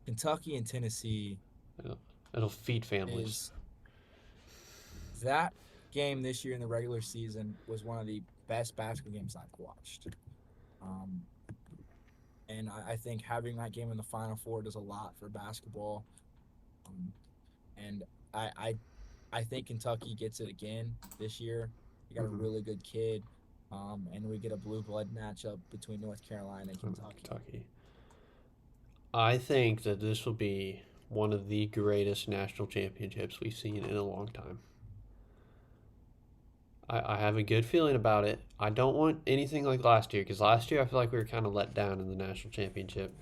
Kentucky and Tennessee, it'll, it'll feed families. is that game this year in the regular season was one of the best basketball games I've watched. Um, and I think having that game in the Final Four does a lot for basketball. Um, and I, I I think Kentucky gets it again this year. They got a Hmm. really good kid, and we get a blue blood matchup between North Carolina and Kentucky. Kentucky. I think that this will be one of the greatest national championships we've seen in a long time. I have a good feeling about it. I don't want anything like last year, because last year I feel like we were kind of let down in the national championship.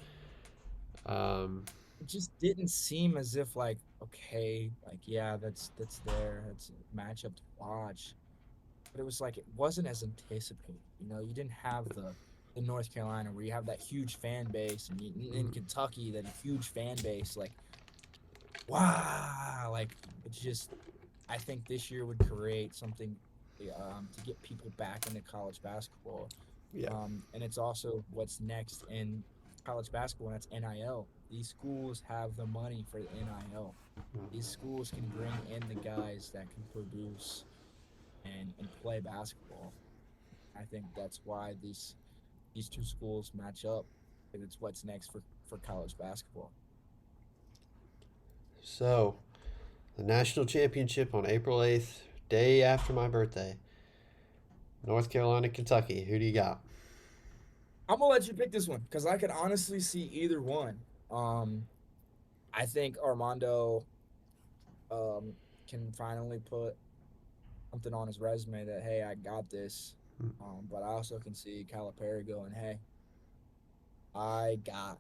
Um, It just didn't seem as if like okay, like yeah, that's there, that's a matchup to watch. But it was like it wasn't as anticipated. You didn't have the in North Carolina where you have that huge fan base, and in mm, Kentucky that huge fan base. Like wow, like it's just. I think this year would create something to get people back into college basketball, yeah. and it's also what's next in college basketball. And that's NIL. These schools have the money for the NIL. These Mm. schools can bring in the guys that can produce and play basketball. I think that's why these two schools match up. And it's what's next for college basketball. So, the national championship on April 8th, day after my birthday. North Carolina, Kentucky. Who do you got? I'm gonna let you pick this one because I could honestly see either one. I think Armando can finally put something on his resume that hey, I got this. But I also can see Calipari going, hey, I got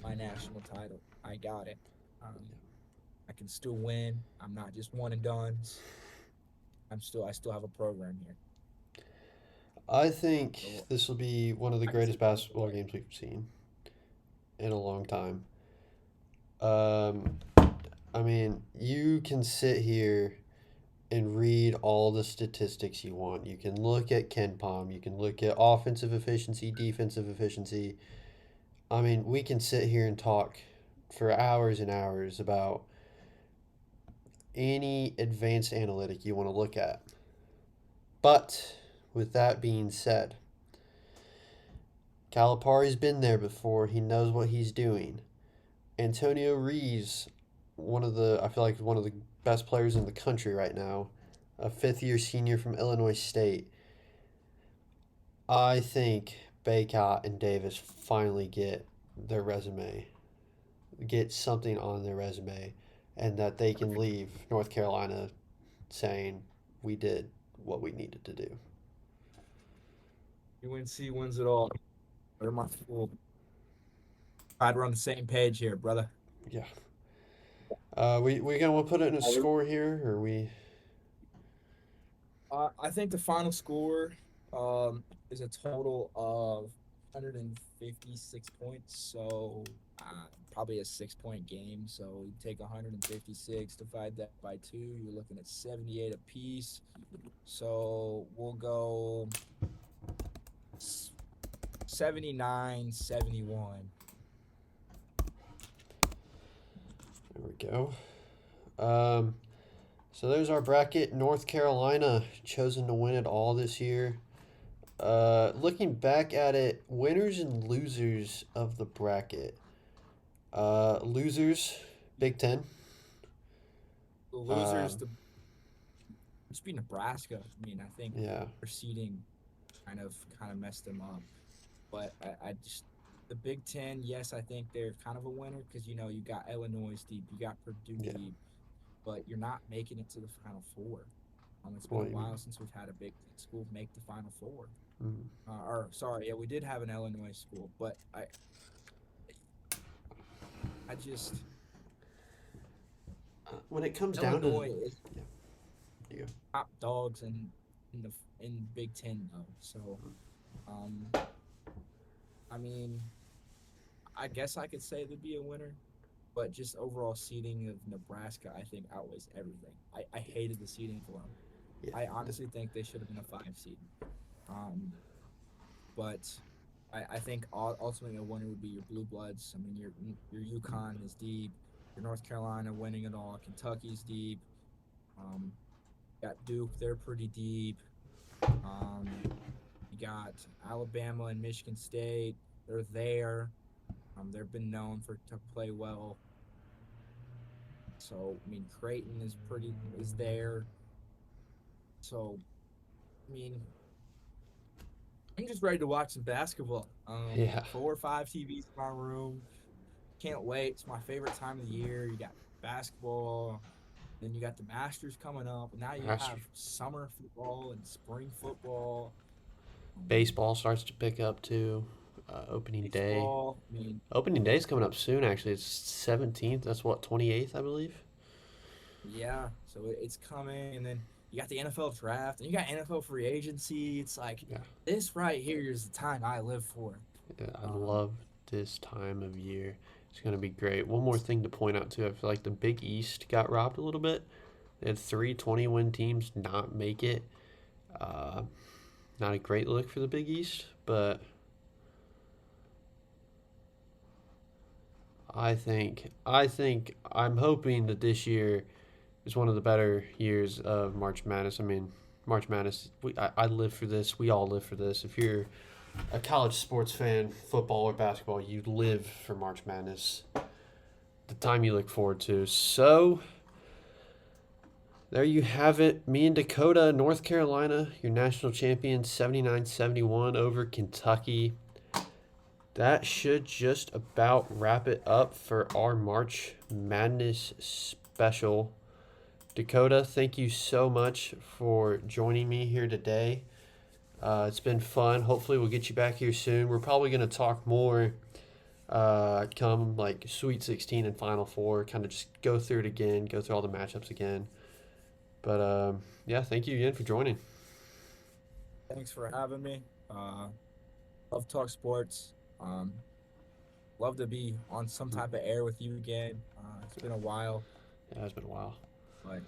my national title. I got it. I can still win. I'm not just one and done's. I still have a program here. I think this will be one of the greatest basketball games we've seen in a long time. I mean, you can sit here and read all the statistics you want. You can look at KenPom. You can look at offensive efficiency, defensive efficiency. I mean, we can sit here and talk for hours and hours about any advanced analytic you want to look at. But with that being said, Calipari's been there before. He knows what he's doing. Antonio Reeves, I feel like one of the best players in the country right now, a fifth-year senior from Illinois State. I think Baycott and Davis finally get something on their resume, and that they can leave North Carolina saying, we did what we needed to do. UNC wins it all. They're my school. Glad we're on the same page here, brother. Yeah. We gonna put it in a score here, or we? I think the final score is a total of 156 points. So probably a 6-point game. So you take 156, divide that by 2. You're looking at 78 apiece. So we'll go 79-71. There we go. So there's our bracket. North Carolina chosen to win it all this year. Looking back at it, winners and losers of the bracket. Losers, Big Ten. The losers, must be Nebraska. I mean, I think their seeding kind of messed them up. But I just the Big Ten, yes, I think they're kind of a winner because you got Illinois deep, you got Purdue deep, but you're not making it to the Final Four. It's been a while since we've had a Big Ten school make the Final Four. We did have an Illinois school, but I just when it comes Illinois down to is top dogs in Big Ten though. So, I mean, I guess I could say they'd be a winner, but just overall seeding of Nebraska, I think outweighs everything. I hated the seeding for them. Yeah. I honestly think they should have been a 5 seed. But I think ultimately a winner would be your Blue Bloods. I mean, your UConn is deep. Your North Carolina winning it all. Kentucky's deep. Got Duke, they're pretty deep. You got Alabama and Michigan State. They're there. They've been known to play well. So I mean, Creighton is there. So I mean, I'm just ready to watch some basketball. 4 or 5 TVs in my room. Can't wait. It's my favorite time of the year. You got basketball. Then you got the Masters coming up. And now you have summer football and spring football. Baseball starts to pick up too. Opening day. Opening day is coming up soon. Actually, it's 17th. That's 28th, I believe. Yeah. So it's coming, and then you got the NFL draft, and you got NFL free agency. It's like this right here is the time I live for. Yeah, I love this time of year. It's going to be great. One more thing to point out, too. I feel like the Big East got robbed a little bit. They had 3 20-win teams not make it. Not a great look for the Big East, but I'm hoping that this year is one of the better years of March Madness. I mean, March Madness, I live for this. We all live for this. If you're a college sports fan, football or basketball, you live for March Madness. The time you look forward to. So, there you have it. Me and Dakota, North Carolina, your national champion, 79-71 over Kentucky. That should just about wrap it up for our March Madness special. Dakota, thank you so much for joining me here today. It's been fun. Hopefully we'll get you back here soon. We're probably going to talk more come like Sweet 16 and Final Four, kind of just go through it again, go through all the matchups again. But yeah, thank you again for joining. Thanks for having me. Love to talk sports. Love to be on some type of air with you again. It's been a while, Yeah, it's been a while. but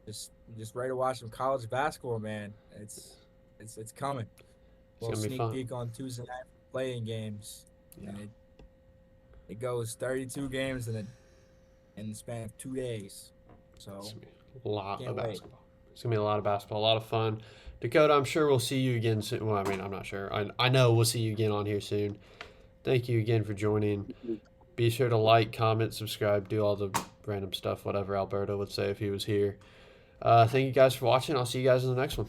just ready to watch some college basketball, man. It's coming. It's gonna be Sneak fun. peek on Tuesday night playing games. Yeah. And it goes 32 games in the span of 2 days. So It's gonna be a lot Can't of wait. basketball. It's gonna be a lot of basketball, a lot of fun. Dakota, I'm sure we'll see you again soon. Well, I mean, I'm not sure. I know we'll see you again on here soon. Thank you again for joining. Be sure to like, comment, subscribe, do all the random stuff, whatever Alberto would say if he was here. Thank you guys for watching. I'll see you guys in the next one.